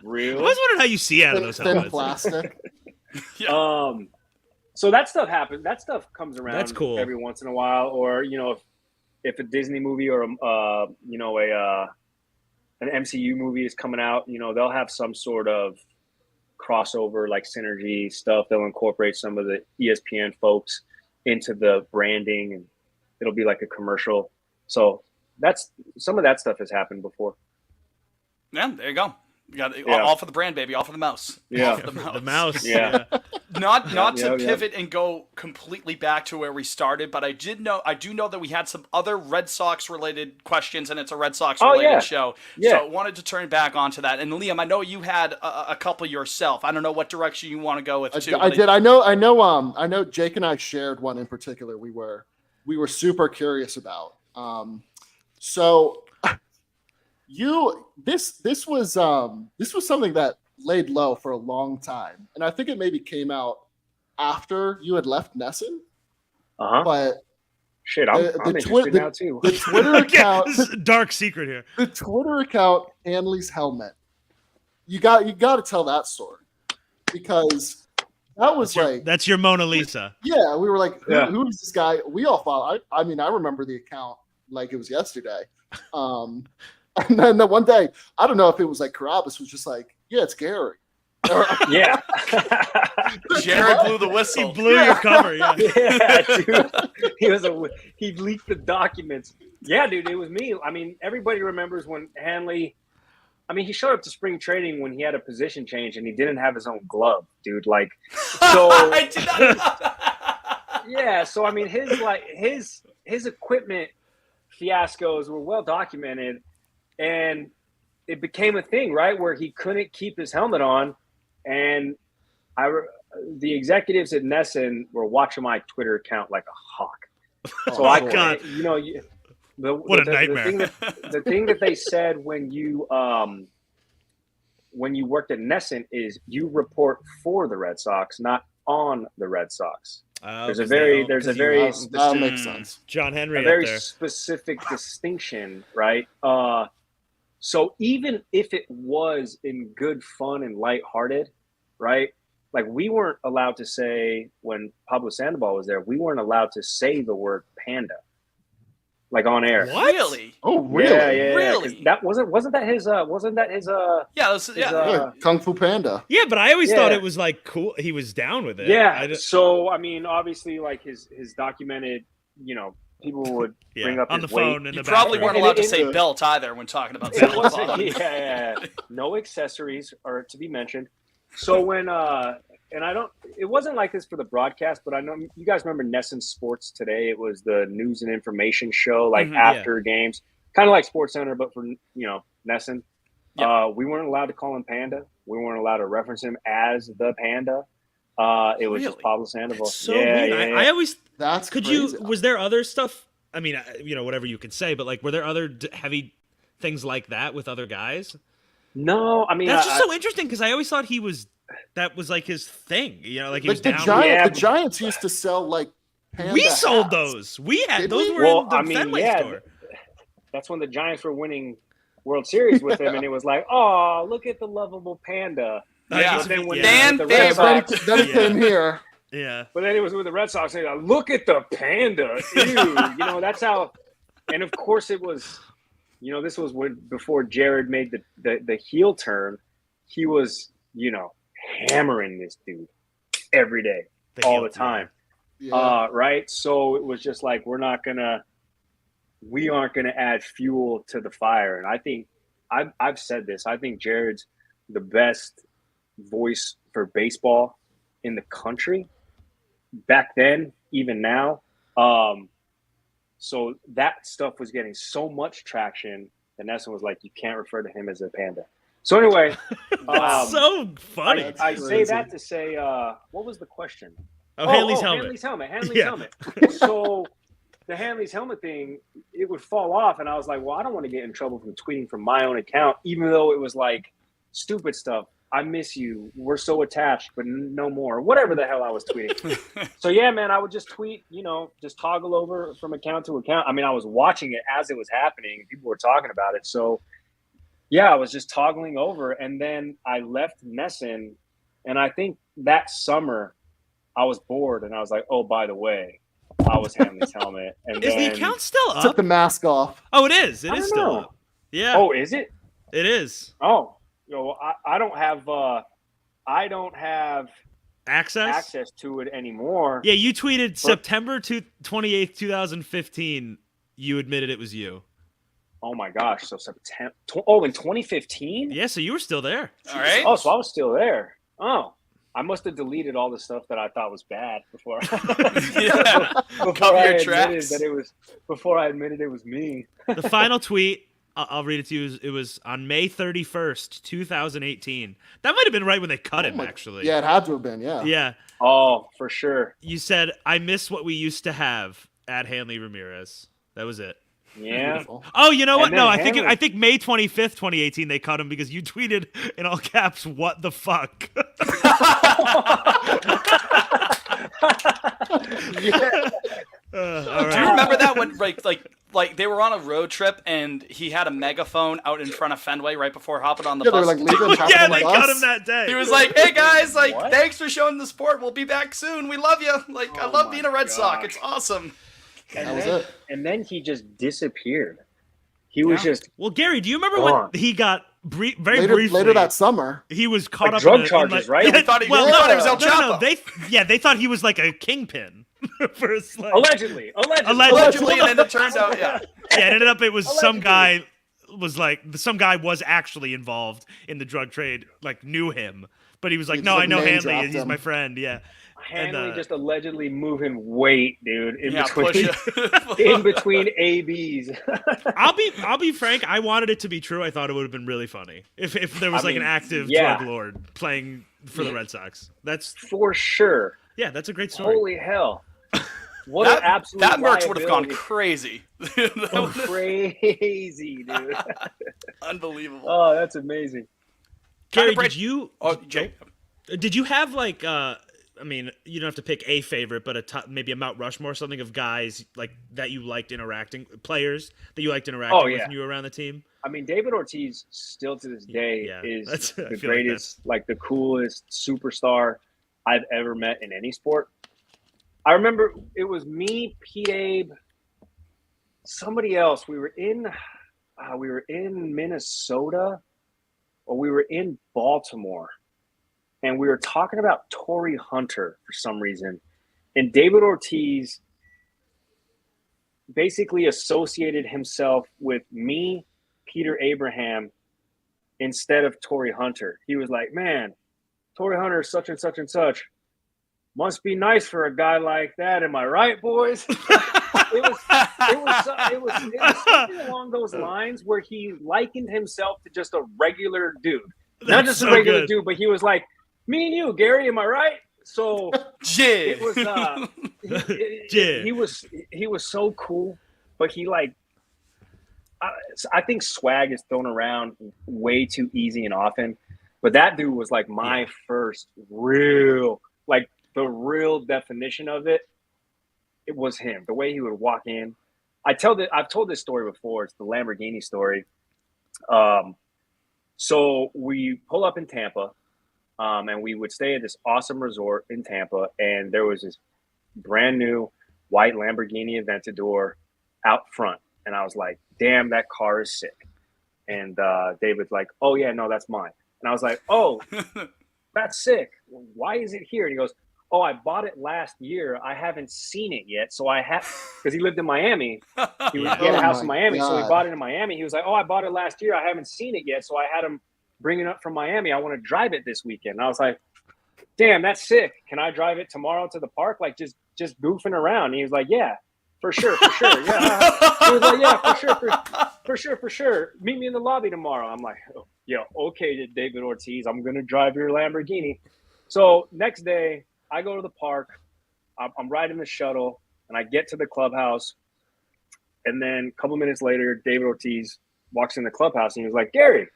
real. was wondering how you see out of those Thin helmets. plastic. So that stuff happens. That stuff comes around. That's cool. Every once in a while, or if a Disney movie or an MCU movie is coming out, they'll have some sort of crossover like Synergy stuff. They'll incorporate some of the ESPN folks into the branding, and it'll be like a commercial. So that's some of that stuff has happened before. Yeah, there you go. You got Yeah. all for the brand, baby. All for the mouse. Yeah. All for the mouse. The mouse. Yeah. Not to yeah. pivot and go completely back to where we started, but I do know that we had some other Red Sox related questions, and it's a Red Sox related yeah. show. Yeah. So I wanted to turn back onto that. And Liam, I know you had a couple yourself. I don't know what direction you want to go with too. I did. I know. Jake and I shared one in particular. We were super curious about. So this was something that laid low for a long time, and I think it maybe came out after you had left Nesson. Uh-huh. But Shit, I'm interested now too. The Twitter account. This is a dark secret here. The Twitter account, Hanley's Helmet. You got to tell that story because that was that's your Mona Lisa. Yeah, we were like, who is this guy? We all thought. I mean, I remember the account like it was yesterday. And then one day, I don't know if it was like Carabas was just like, yeah, it's Gary. Yeah. Jared blew the whistle. He blew your cover. Yeah. Yeah, dude. He leaked the documents. Yeah, dude, it was me. I mean, everybody remembers when Hanley. I mean, he showed up to spring training when he had a position change and he didn't have his own glove, dude. Like, so. I did not. Yeah, so I mean, his equipment fiascos were well documented, and it became a thing, right, where he couldn't keep his helmet on. And the executives at Nesson were watching my Twitter account like a hawk. So God. You know, what a nightmare. The thing that they said when you worked at Nesson is you report for the Red Sox, not on the Red Sox. There's a very that makes sense. John Henry, a very specific distinction, right? So even if it was in good fun and lighthearted, right? Like we weren't allowed to say when Pablo Sandoval was there, we weren't allowed to say the word panda, like on air. What? Really? Oh, really? Yeah. Really? That wasn't that his? Yeah, Kung Fu Panda. Yeah, but I always thought it was like cool. He was down with it. Yeah. So I mean, obviously, like his documented, people would bring up on his the phone. weight. In you the probably background. weren't allowed to say belt either when talking about It wasn't- Sandoval. yeah. No accessories are to be mentioned. So when it wasn't like this for the broadcast, but I know you guys remember Nesson Sports Today. It was the news and information show, like after games, kind of like Sports Center, but for Nesson. Yep. We weren't allowed to call him Panda. We weren't allowed to reference him as the Panda. It was just Pablo Sandoval. That's so weird. I always. That's could crazy. Was there other stuff? I mean, whatever you can say, but like, were there other heavy things like that with other guys? No, I mean that's just so interesting because I always thought that was like his thing. Like he was the down. The Giants used to sell like Panda we sold hats. those. We had Did those. we? Were in the Fenway store. That's when the Giants were winning World Series with him, and it was like, oh, look at the lovable Panda. Yeah. But then when Dan the Red Sox, Then it came here. Yeah. But then it was with the Red Sox. Like, look at the Panda. Ew. That's how. And of course, it was. This was before Jared made the heel turn. He was, hammering this dude every day, all the time. Yeah. Right. So it was just like we aren't gonna add fuel to the fire. And I think I've said this. I think Jared's the best voice for baseball in the country back then, even now. So that stuff was getting so much traction that Nesson was like, you can't refer to him as a Panda. So anyway, so funny. I say that to say, what was the question? Hanley's helmet. Hanley's helmet. So the Hanley's helmet thing, it would fall off. And I was like, well, I don't want to get in trouble from tweeting from my own account, even though it was like stupid stuff. I miss you. We're so attached, but no more. Whatever the hell I was tweeting. So yeah, man, I would just tweet, just toggle over from account to account. I mean, I was watching it as it was happening and people were talking about it. So yeah, I was just toggling over. And then I left Nesson. And I think that summer I was bored and I was like, oh, by the way, I was Hanley's helmet. And is the account still up? Took the mask off. Oh, it is. It is still up. Yeah. Oh, is it? It is. Oh, I don't have access to it anymore. Yeah, you tweeted September 28th, 2015. You admitted it was you. Oh my gosh! So September. In 2015. Yeah, so you were still there. All right. Oh, so I was still there. Oh, I must have deleted all the stuff that I thought was bad before. Cover your tracks. Before I admitted it was me. The final tweet. I'll read it to you. It was on May 31st, 2018. That might have been right when they cut him, actually. Yeah, it had to have been, yeah. Yeah. Oh, for sure. You said, I miss what we used to have at Hanley Ramirez. That was it. Yeah. Beautiful. Oh, you know what? No, I Hanley. think May 25th, 2018, they cut him because you tweeted in all caps, what the fuck? Yeah. Right. Do you remember that when like they were on a road trip and he had a megaphone out in front of Fenway right before hopping on the bus? They were like leaving. Yeah, they got him that day. He was like, "Hey guys, like What? thanks for showing the support. We'll be back soon. We love you. Like I love being a Red Sox. It's awesome." And then he just disappeared. He was just Gary, do you remember when he got very briefly later that summer? He was caught up drug in charges, right? Yeah, they thought he was El Chapo. They thought he was like a kingpin. First, like, allegedly, Allegedly, and then it turns out, yeah. Yeah, it ended up it was some guy was actually involved in the drug trade, like knew him, but he was like, "No, I know Hanley. He's my friend." Yeah. Hanley just allegedly moving weight, dude, in between between ABs. I'll be frank. I wanted it to be true. I thought it would have been really funny if there was an active drug lord playing for the Red Sox. That's for sure. Yeah, that's a great story. Holy hell! What an absolute that merch would have gone liability. crazy. Crazy, dude. Unbelievable. Oh, that's amazing. Gary, did you? Jake. Did you have like? I mean, you don't have to pick a favorite, but maybe a Mount Rushmore, something of guys like that you liked players that you liked interacting with when you were around the team. I mean, David Ortiz still to this day is the greatest, like the coolest superstar I've ever met in any sport. I remember it was me, Pete Abe, somebody else. We were in Minnesota, or we were in Baltimore, and we were talking about Torrey Hunter for some reason, and David Ortiz basically associated himself with me, Peter Abraham, instead of Torrey Hunter. He was like, "Man, Torrey Hunter is such and such and such. Must be nice for a guy like that. Am I right, boys?" It was something along those lines where he likened himself to just a regular dude. Not just a regular dude, but he was like, "Me and you, Gary, am I right?" So it was he was so cool, but he like I think swag is thrown around way too easy and often. But that dude was like my first real, like the real definition of it. It was him. The way he would walk in. I've told this story before. It's the Lamborghini story. So we pull up in Tampa, and we would stay at this awesome resort in Tampa, and there was this brand new white Lamborghini Aventador out front, and I was like, "Damn, that car is sick." And David's like, "Oh yeah, no, that's mine." And I was like, "Oh, that's sick. Why is it here?" And he goes, "Oh, I bought it last year. I haven't seen it yet. So I have," because he lived in Miami. He had a house in Miami. God. So he bought it in Miami. He was like, "Oh, I bought it last year. I haven't seen it yet. So I had him bring it up from Miami. I want to drive it this weekend." And I was like, "Damn, that's sick. Can I drive it tomorrow to the park? Like just goofing around?" And he was like, "Yeah, for sure. Yeah." He was like, "Yeah, for sure. Meet me in the lobby tomorrow." I'm like, "Oh, yeah, okay, David Ortiz. I'm going to drive your Lamborghini." So next day, I go to the park, I'm riding the shuttle, and I get to the clubhouse. And then a couple minutes later, David Ortiz walks in the clubhouse, and he was like, "Gary,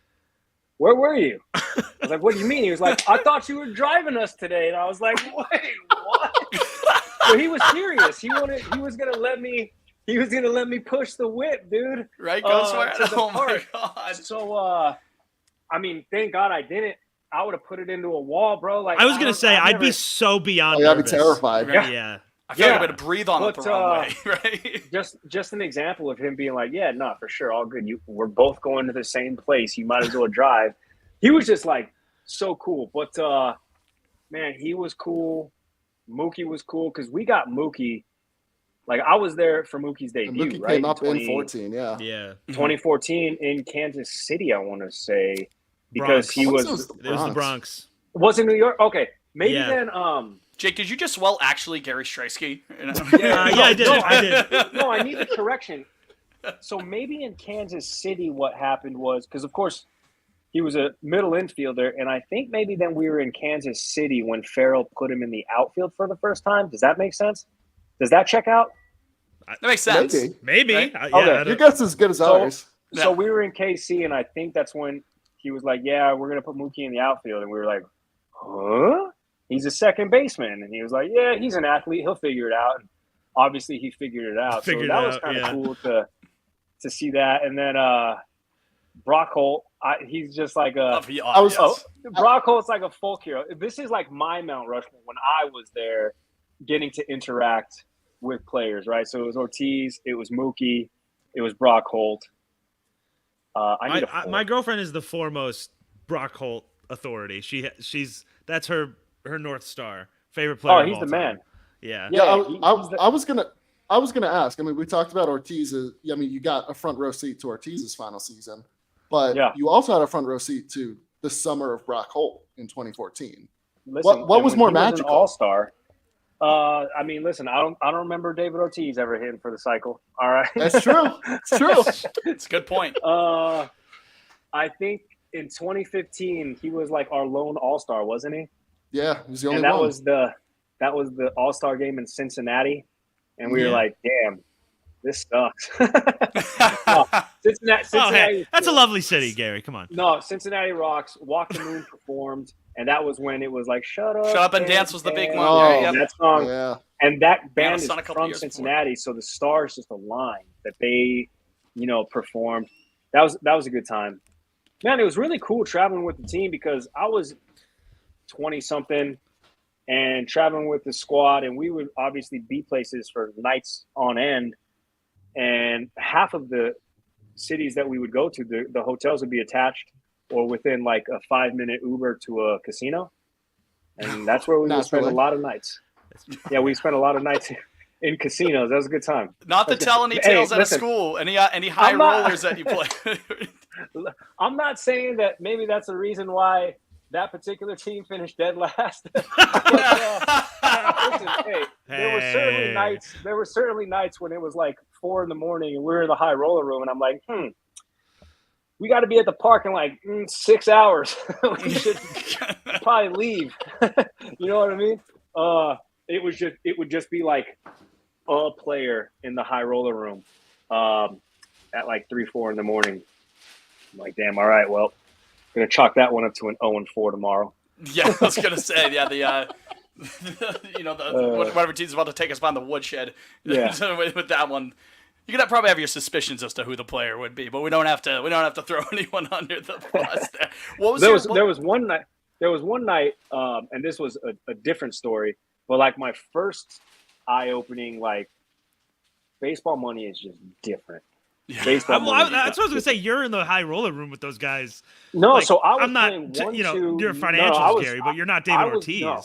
where were you?" I was like, "What do you mean?" He was like, "I thought you were driving us today." And I was like, "Wait, what?" So he was serious. He was gonna let me push the whip, dude. Right, go swear. Oh park. My God. So I mean, thank God I didn't. I would have put it into a wall, bro. Like I was gonna say, I'd be so beyond. I'd be terrified. Yeah. I feel like I'm gonna breathe on it the wrong way, right? Just an example of him being like, "Yeah, no, for sure, all good. We're both going to the same place. You might as well drive." He was just like so cool. But man, he was cool. Mookie was cool because we got Mookie. Like I was there for Mookie's debut. Mookie right? came up in 14, yeah. 2014 in Kansas City, I want to say, because Bronx. he was. It was the Bronx. Was it New York? Okay, maybe then. Jake, did you just actually Gary Straisky? Yeah, I did. I did. No, I need the correction. So maybe in Kansas City, what happened was because, of course, he was a middle infielder, and I think maybe then we were in Kansas City when Farrell put him in the outfield for the first time. Does that make sense? Does that check out? That makes sense. Maybe. Right? Okay. Your guess is as good as ours. So we were in KC, and I think that's when he was like, "Yeah, we're gonna put Mookie in the outfield," and we were like, "Huh? He's a second baseman," and he was like, "Yeah, he's an athlete. He'll figure it out." obviously he figured it out. So that was kind of cool to see that. And then Brock Holt, he's just like Brock Holt's like a folk hero. This is like my Mount Rushmore when I was there, getting to interact with players, right? So it was Ortiz, it was Mookie, it was Brock Holt. My girlfriend is the foremost Brock Holt authority. That's her North Star, favorite player. Oh, he's the man. Yeah. I was gonna ask. I mean, we talked about Ortiz. I mean, you got a front row seat to Ortiz's final season, but you also had a front row seat to the summer of Brock Holt in 2014. Listen, what was more magical? All-star. I mean, listen, I don't remember David Ortiz ever hitting for the cycle. All right, that's true. It's true. It's a good point. I think in 2015 he was like our lone All-Star, wasn't he? Yeah, he was the only one. That was the All-Star game in Cincinnati, and we were like, "Damn, this sucks." Cincinnati, that's a lovely city, Gary. Come on. No, Cincinnati rocks. Walk the Moon performed, and that was when it was like, "Shut up and dance" was the big one. That song, and that band is from Cincinnati, so the stars just aligned that they, performed. That was a good time. Man, it was really cool traveling with the team because I was 20-something and traveling with the squad, and we would obviously be places for nights on end. And half of the cities that we would go to, the hotels would be attached or within like a 5-minute Uber to a casino. And that's where we would spend a lot of nights. Yeah, we spent a lot lot in casinos. That was a good time. Not to tell any tales out of school. Any high rollers that you play. I'm not saying that maybe that's the reason why that particular team finished dead last. But, listen, there were certainly nights when it was like 4 a.m. and we were in the high roller room, and I'm like, we got to be at the park in like 6 hours. We should probably leave. You know what I mean? It would just be like a player in the high roller room at like 3-4 in the morning. I'm like, damn, all right, well, I'm gonna chalk that one up to an 0-4 tomorrow. Yeah, I was gonna say, whatever team's about to take us behind the woodshed. Yeah. So with that one, you could probably have your suspicions as to who the player would be, but we don't have to throw anyone under the bus there. There was one night, and this was a different story, but like my first eye-opening, like baseball money is just different. Yeah. That's what I was gonna say. You're in the high roller room with those guys. No, so I'm not. You're financials, Gary, but you're not David Ortiz. No,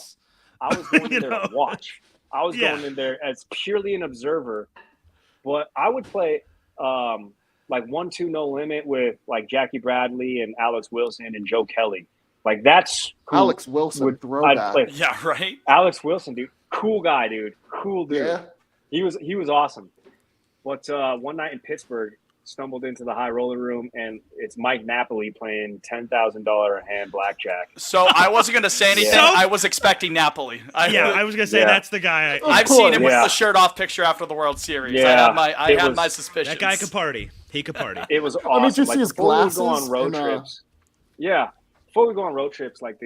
I was going in there to watch. I was going in there as purely an observer. But I would play like 1-2 no limit with like Jackie Bradley and Alex Wilson and Joe Kelly. Like that's who Alex Wilson. I'd play. Yeah, right. Alex Wilson, dude, cool guy, dude, cool dude. Yeah. He was awesome. But one night in Pittsburgh, stumbled into the high roller room, and it's Mike Napoli playing $10,000 a hand blackjack. So I wasn't going to say anything. Yeah. I was expecting Napoli. I was going to say that's the guy. I've seen him with the shirt off picture after the World Series. Yeah. I had my suspicions. That guy could party. He could party. It was awesome. I mean, did you see his glasses? Before we go on road trips. Yeah. Before we go on road trips, like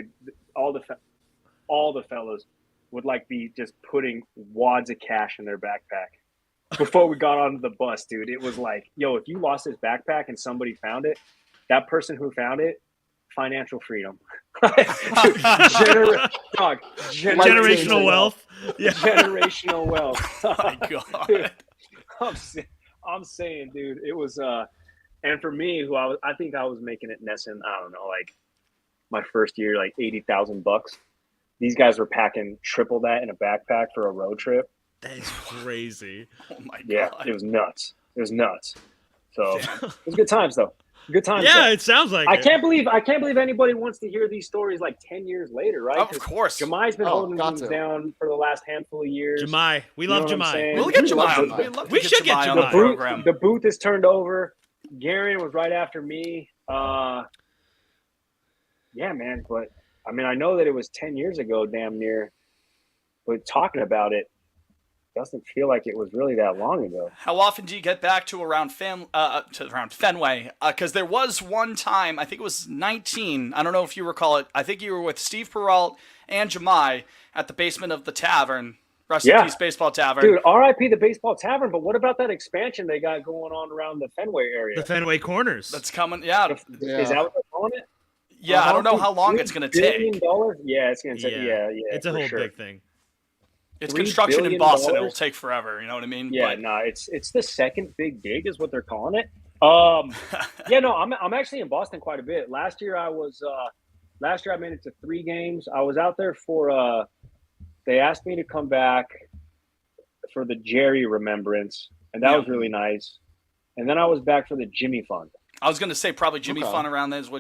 all the fellas would like be just putting wads of cash in their backpack. Before we got onto the bus, dude, it was like, yo, if you lost his backpack and somebody found it, that person who found it, financial freedom. Generational wealth. Yeah. Generational wealth. Oh my God. Dude, I'm saying, dude, it was, and for me, I think I was making it Nesson, I don't know, like my first year, like $80,000. These guys were packing triple that in a backpack for a road trip. That is crazy. Oh my God. Yeah, it was nuts. So it was good times though. Good times. Yeah, though. It sounds like I can't believe anybody wants to hear these stories like 10 years later, right? Of course. Jemai's been holding things down for the last handful of years. Jemai. We love Jemai. We'll get Jemai. We should get Jemai on the program. The booth is turned over. Garion was right after me. Yeah, man. But I mean, I know that it was 10 years ago, damn near. But talking about it doesn't feel like it was really that long ago. How often do you get back to around Fenway? Because there was one time, I think it was 19. I don't know if you recall it. I think you were with Steve Peralt and Jemai at the basement of the tavern Rest in peace, Baseball Tavern. Dude, R.I.P. the Baseball Tavern. But what about that expansion they got going on around the Fenway area? The Fenway Corners. That's coming. Yeah. Is that what they're calling it? Yeah, I don't know how long it's going to take. Yeah, it's going to take. Yeah. It's a whole big thing. It's construction in Boston. It will take forever. You know what I mean? Yeah, it's the second big gig is what they're calling it. Yeah, no, I'm actually in Boston quite a bit. Last year I made it to 3 games. I was out there for they asked me to come back for the Jerry Remembrance, and that was really nice. And then I was back for the Jimmy Fund. I was going to say probably Jimmy Fund around this, I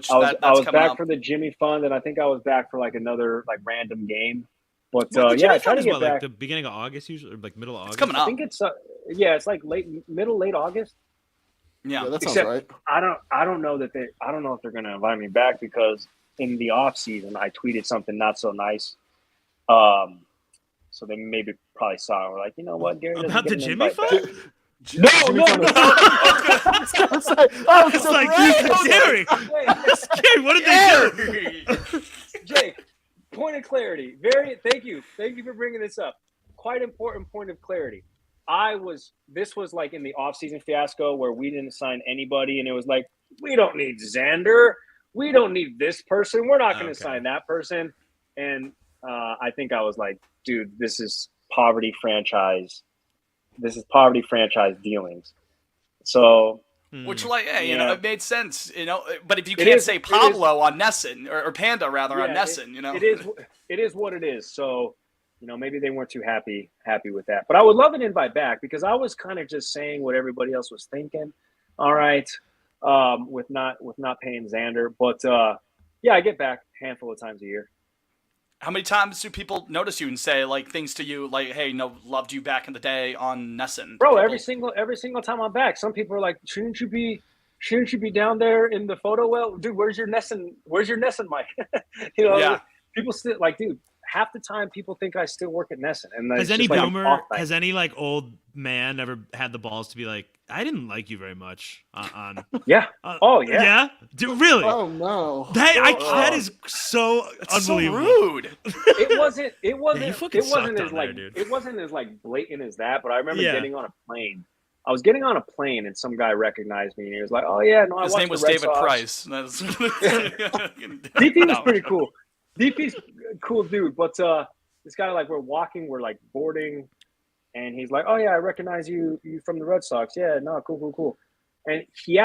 was back for the Jimmy Fund, and I think I was back for like another like random game. But I try to get back. Like the beginning of August, usually, or like middle of August. It's coming up. I think it's it's like late August. Yeah, that sounds right. I don't know if they're going to invite me back because in the off season I tweeted something not so nice. So they maybe probably saw it. We're like, you know what, Gary? About the Jimmy Fund? No. I was like, Gary, what did they do? Jake, point of clarity. Thank you for bringing this up. Quite important point of clarity. This was like in the offseason fiasco where we didn't sign anybody, and it was like, we don't need Xander. We don't need this person. We're not going to sign that person. And I think I was like, dude, this is poverty franchise. This is poverty franchise dealings. So, which, like, hey, you know, it made sense, you know. But if you can't say Pablo on NESN or Panda rather on NESN, you know, it is what it is. So, you know, maybe they weren't too happy with that. But I would love an invite back because I was kind of just saying what everybody else was thinking. All right, with not paying Xander, but I get back a handful of times a year. How many times do people notice you and say like things to you like, "Hey, no, loved you back in the day on NESN"? Bro, every single time I'm back, some people are like, "Shouldn't you be down there in the photo well? Dude, where's your NESN mic?" You know, people still like, dude, half the time people think I still work at NESN. And has any boomer, has any like old man ever had the balls to be like, I didn't like you very much on yeah. Yeah? Dude, really? Oh no. That is so unbelievable. So rude. It wasn't as like blatant as that, but I remember getting on a plane. I was getting on a plane and some guy recognized me and he was like, "Oh yeah, no, I watched the Red Sox." His name was David Price. DP was pretty cool. DP's a cool dude, but this guy, like, we're walking, we're like boarding, and he's like, "Oh yeah, I recognize you from the Red Sox." Yeah, no, cool. And he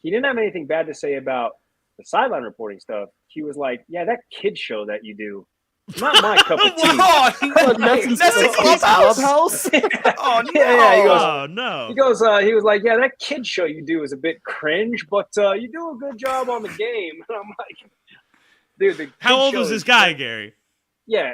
didn't have anything bad to say about the sideline reporting stuff. He was like, "Yeah, that kid show that you do, not my cup of tea." NESN Clubhouse? Oh no! Yeah, he goes, "Oh no!" He was like, "Yeah, that kid show you do is a bit cringe, but you do a good job on the game." And I'm like, dude, how old was this guy, Gary? Yeah,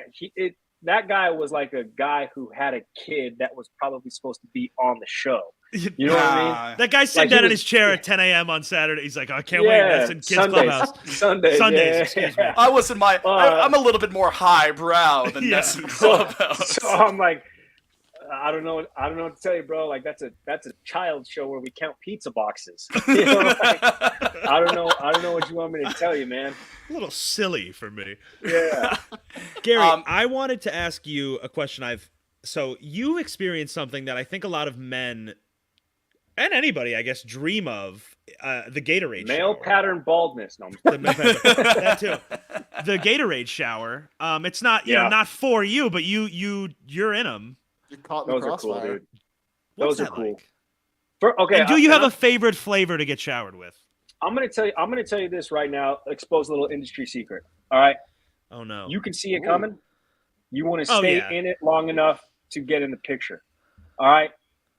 that guy was like a guy who had a kid that was probably supposed to be on the show. You know what I mean? That guy sitting down in his chair at 10 a.m. on Saturday. He's like, "I can't wait. That's in Kids Clubhouse." Sundays, excuse me. I wasn't I'm a little bit more highbrow than NESN Clubhouse. So I'm like, I don't know what to tell you, bro. Like that's a child show where we count pizza boxes. You know, like, I don't know what you want me to tell you, man. A little silly for me. Yeah. Gary, I wanted to ask you a question. So you experienced something that I think a lot of men and anybody, I guess, dream of, the Gatorade male shower. Pattern baldness. No, that too. The Gatorade shower. It's not, you know, not for you, but you're in them. Those are cool, dude. What's Those are that cool. Like? And do you have a favorite flavor to get showered with? I'm gonna tell you this right now. Expose a little industry secret. All right. Oh no. You can see it coming. You want to stay in it long enough to get in the picture. All right.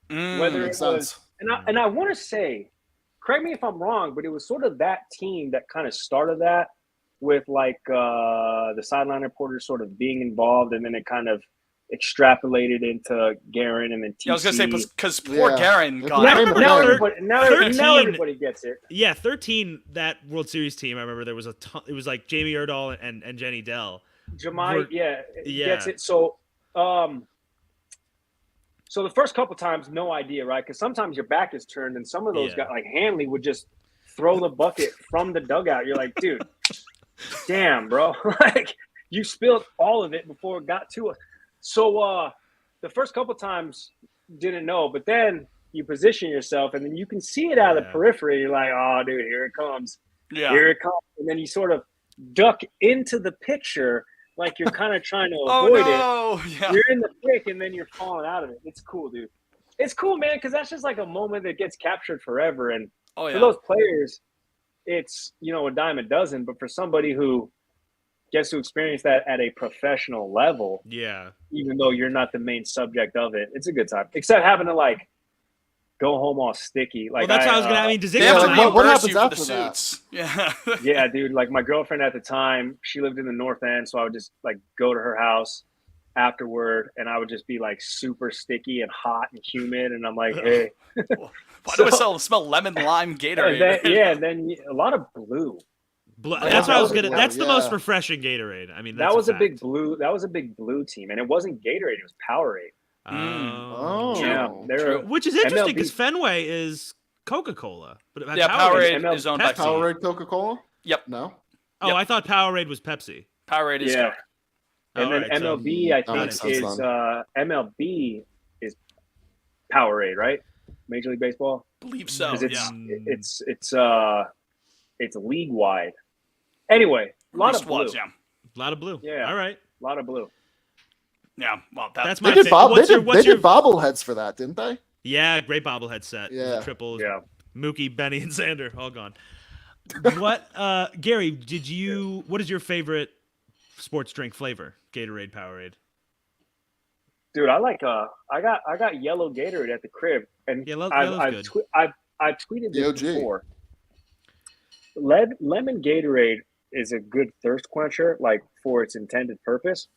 Whether it was, and I want to say, correct me if I'm wrong, but it was sort of that team that kind of started that with like the sideline reporters sort of being involved, and then it kind of extrapolated into Guerin and then TC. Yeah, I was gonna say because poor Guerin got now everybody gets it. Yeah, 13, that World Series team. I remember there was a ton. It was like Jamie Erdahl and Jenny Dell. Jemai, gets it. So, so the first couple times, no idea, right? Because sometimes your back is turned, and some of those guys, like Hanley, would just throw the bucket from the dugout. You're like, dude, damn, bro, like you spilled all of it before it got to us. So the first couple times didn't know, but then you position yourself and then you can see it out of the periphery. You're like, oh, dude, here it comes. Yeah. Here it comes. And then you sort of duck into the picture like you're kind of trying to avoid it. Yeah. You're in the pick and then you're falling out of it. It's cool, dude. It's cool, man, because that's just like a moment that gets captured forever. And for those players, it's, a dime a dozen. But for somebody who gets to experience that at a professional level, even though you're not the main subject of it, it's a good time. Except having to, like, go home all sticky. Like, well, that's what I was gonna. I mean, does it? What happens after that? Yeah, yeah, dude. Like my girlfriend at the time, she lived in the North End, so I would just like go to her house afterward, and I would just be like super sticky and hot and humid, and I'm like, hey, why do I smell lemon lime Gatorade? And then a lot of blue. That's what I was gonna. That's the most refreshing Gatorade. I mean, that was a big blue. That was a big blue team, and it wasn't Gatorade; it was Powerade. Which is interesting because Fenway is Coca-Cola, but Powerade is owned by Pepsi. Powerade Coca-Cola. Yep. No. Oh, I thought Powerade was Pepsi. Powerade is Coke. And then MLB, I think, is MLB is Powerade, right? Major League Baseball. Believe so. It's league wide. Anyway, a lot of blue. A lot of blue. Yeah. All right. A lot of blue. Yeah, well, that's my favorite. They did bobbleheads for that, didn't they? Yeah, great bobblehead set. Yeah, triples. Yeah, Mookie, Benny, and Xander all gone. What, Gary? What is your favorite sports drink flavor? Gatorade, Powerade. Dude, I like I got yellow Gatorade at the crib, and I've tweeted this before. Lemon Gatorade is a good thirst quencher, like for its intended purpose.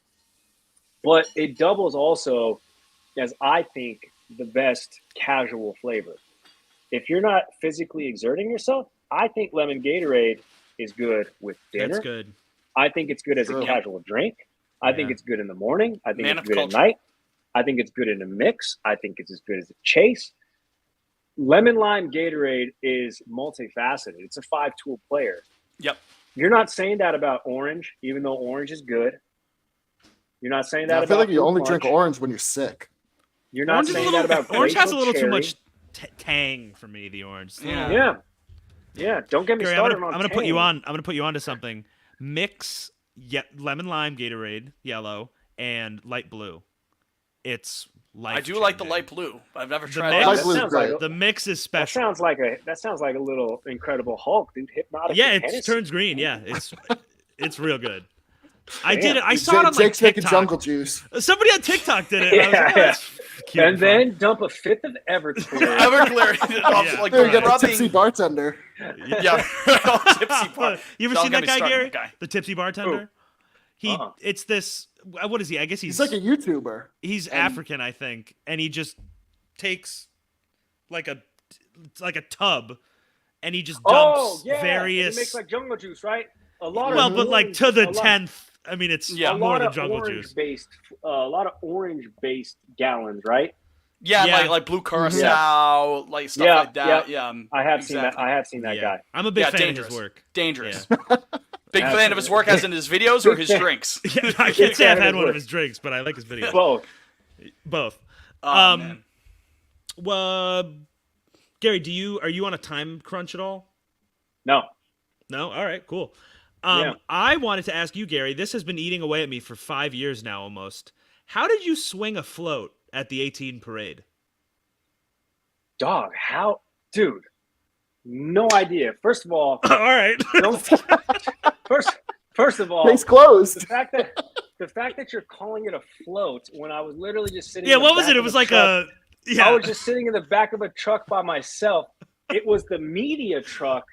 But it doubles also as, I think, the best casual flavor. If you're not physically exerting yourself, I think lemon Gatorade is good with dinner. That's good. I think it's good as a casual drink. I think it's good in the morning. I think it's good at night. I think it's good in a mix. I think it's as good as a chase. Lemon lime Gatorade is multifaceted. It's a 5-tool player. Yep. You're not saying that about orange, even though orange is good. You're not saying that about. I feel like you only drink orange when you're sick. You're not saying that about orange has a little too much tang for me. The orange. Yeah. Don't get me started on. I'm gonna put you on. I'm gonna put you on to something. Mix lemon lime Gatorade, yellow, and light blue. It's I do like the light blue. I've never tried that. The mix is special. That sounds like a little Incredible Hulk, dude. Hypnotic. Yeah, it turns green. Yeah, it's real good. I did it. I saw it on Jake's TikTok. making jungle juice. Somebody on TikTok did it. And I was like, and then dump a fifth of Everclear. Like you got the tipsy bartender. Yeah, tipsy bartender. You ever seen that guy, Gary? The tipsy bartender. It's this. What is he? I guess he's like a YouTuber. He's African, I think, and he just takes like a tub, and he just dumps various. And he makes like jungle juice, right? But like to the 10th. I mean, it's more than jungle juice. A lot of orange-based gallons, right? Yeah. like blue curacao, like stuff like that. Yeah, I have seen that. I have seen that guy. I'm a big fan of his work. Dangerous. Big fan of his work, as in his videos or his drinks. I can't say I've had one of his drinks, but I like his videos. Both. Man. Well, Gary, are you on a time crunch at all? No. All right, cool. I wanted to ask you, Gary, this has been eating away at me for 5 years now almost. How did you swing a float at the 18 parade? Dog, how? Dude, no idea. First of all. All right. First of all. Case closed. The fact that you're calling it a float when I was literally just sitting. Yeah, what was it? It was like truck, I was just sitting in the back of a truck by myself. It was the media truck.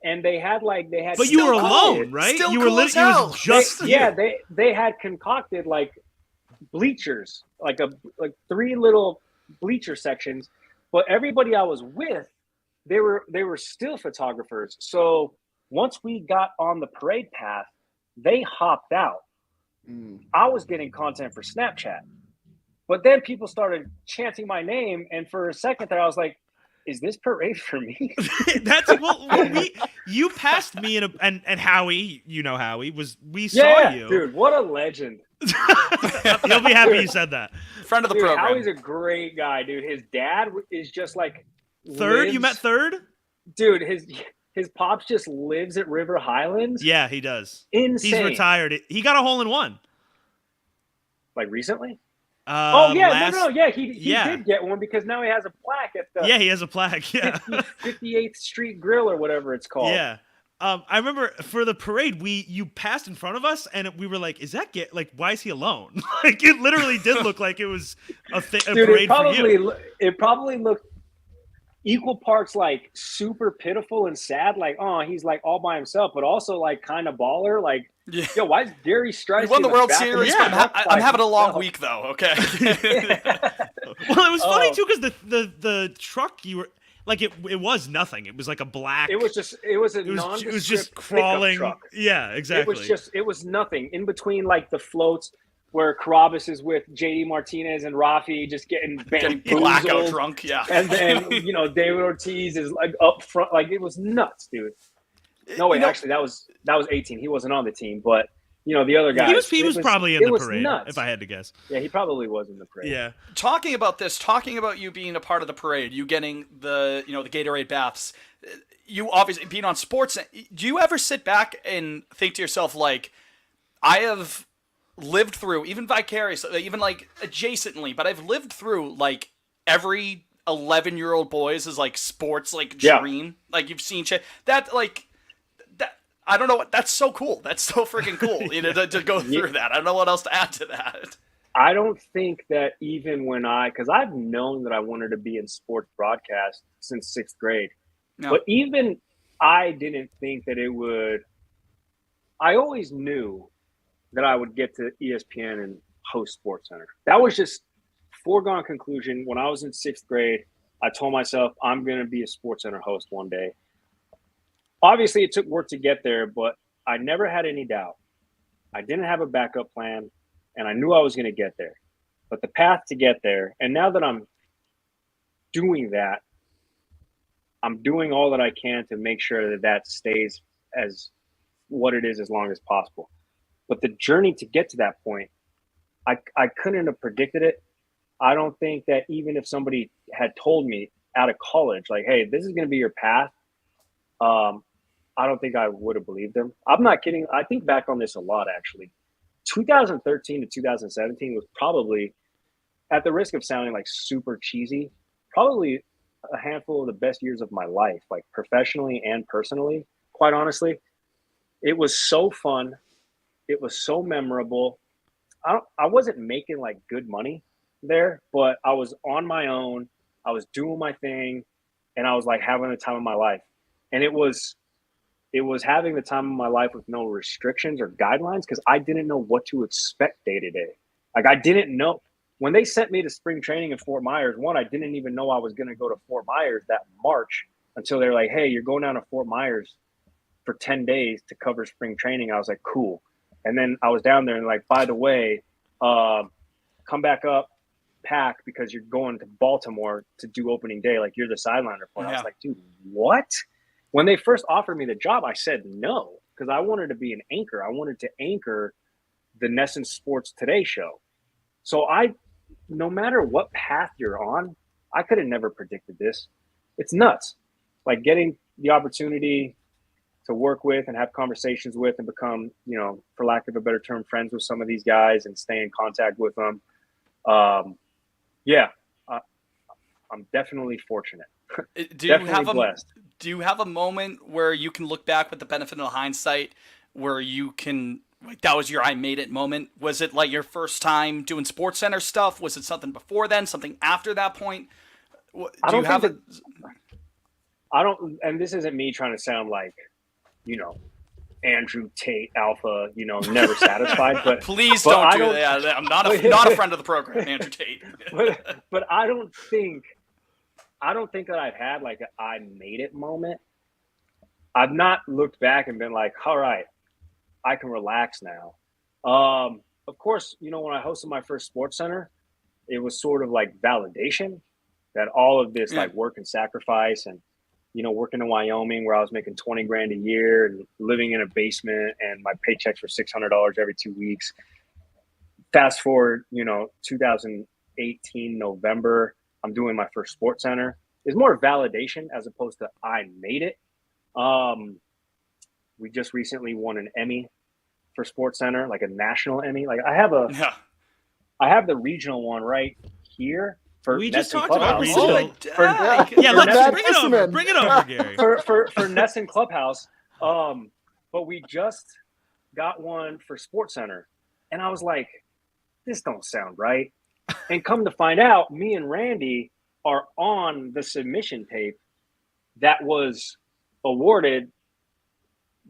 And they had. But you were alone, right? Still you cool were as hell. They had concocted like bleachers, like 3 little bleacher sections. But everybody I was with, they were still photographers. So once we got on the parade path, they hopped out. I was getting content for Snapchat, but then people started chanting my name, and for a second there, I was like, is this parade for me? You passed me and Howie, Howie we saw you. Dude, what a legend. He'll be happy you said that. Friend of the program. Howie's a great guy, dude. His dad is just like Third. You met Third? Dude, his pops just lives at River Highlands. Yeah, he does. Insane. He's retired. He got a hole-in-one. Like recently? No. Yeah, he did get one because now he has a plaque at the he has a plaque. Yeah, 58th Street Grill or whatever it's called. Yeah, I remember for the parade, you passed in front of us, and we were like, "Is that why is he alone?" Like it literally did look like it was a parade for you. It probably looked equal parts like super pitiful and sad, like he's like all by himself, but also like kind of baller, like. Yeah. Yo, why is Gary Strice? He won the World Series. Yeah. I'm having a long week though. Okay. Well, it was funny too because the truck you were like it was nothing. It was like a black. It was just crawling. Truck. Yeah, exactly. It was nothing in between like the floats where Carabas is with JD Martinez and Rafi just getting blackout drunk. Yeah. And then David Ortiz is like up front. Like it was nuts, dude. No way, actually, that was 18. He wasn't on the team, but the other guy. He was probably in the parade, if I had to guess. Yeah, he probably was in the parade. Yeah. Talking about you being a part of the parade, you getting the the Gatorade baths, you obviously being on sports. Do you ever sit back and think to yourself like, I have lived through even vicariously, even like adjacently, but I've lived through like every 11-year-old boy's is like sports like dream. Yeah. Like you've seen shit that like. I don't know what that's so cool. That's so freaking cool to go through that. I don't know what else to add to that. I don't think that even when because I've known that I wanted to be in sports broadcast since 6th grade, but even I didn't think that it would. I always knew that I would get to ESPN and host SportsCenter. That was just foregone conclusion. When I was in 6th grade, I told myself I'm going to be a SportsCenter host one day. Obviously, it took work to get there, but I never had any doubt. I didn't have a backup plan, and I knew I was going to get there. But the path to get there, and now that I'm doing that, I'm doing all that I can to make sure that stays as what it is as long as possible. But the journey to get to that point, I couldn't have predicted it. I don't think that even if somebody had told me out of college, like, hey, this is going to be your path, I don't think I would have believed them. I'm not kidding. I think back on this a lot, actually. 2013 to 2017 was probably, at the risk of sounding like super cheesy, probably a handful of the best years of my life, like professionally and personally, quite honestly. It was so fun. It was so memorable. I wasn't making like good money there, but I was on my own. I was doing my thing, and I was like having the time of my life. And it was having the time of my life with no restrictions or guidelines because I didn't know what to expect day to day. Like I didn't know when they sent me to spring training in Fort Myers. One, I didn't even know I was going to go to Fort Myers that March until they're like, "Hey, you're going down to Fort Myers for 10 days to cover spring training." I was like, "Cool." And then I was down there and like, by the way, come back up, pack because you're going to Baltimore to do opening day. Like you're the sideline reporter. Yeah. I was like, dude, what? When they first offered me the job, I said no because I wanted to be an anchor. I wanted to anchor the NESN Sports Today show. So no matter what path you're on, I could have never predicted this. It's nuts. Like getting the opportunity to work with and have conversations with and become, for lack of a better term, friends with some of these guys and stay in contact with them. I'm definitely fortunate. Do you have a moment where you can look back with the benefit of hindsight where you can, like, that was your I made it moment? Was it like your first time doing SportsCenter stuff? Was it something before then, something after that point? And this isn't me trying to sound like, Andrew Tate Alpha, never satisfied. But please don't do that. I'm not a friend of the program, Andrew Tate. but I don't think that I've had like an I made it moment. I've not looked back and been like, all right, I can relax now. Of course, when I hosted my first SportsCenter, it was sort of like validation. that all of this like work and sacrifice and, working in Wyoming where I was making 20 grand a year and living in a basement and my paychecks were $600 every 2 weeks. Fast forward, 2018 November, I'm doing my first Sports Center. It's more validation as opposed to I made it. We just recently won an Emmy for Sports Center, like a national Emmy. Like I have the regional one right here. We just talked about regional. Bring it over, Gary. For Nesson Clubhouse. But we just got one for Sports Center. And I was like, this don't sound right. And come to find out, me and Randy are on the submission tape that was awarded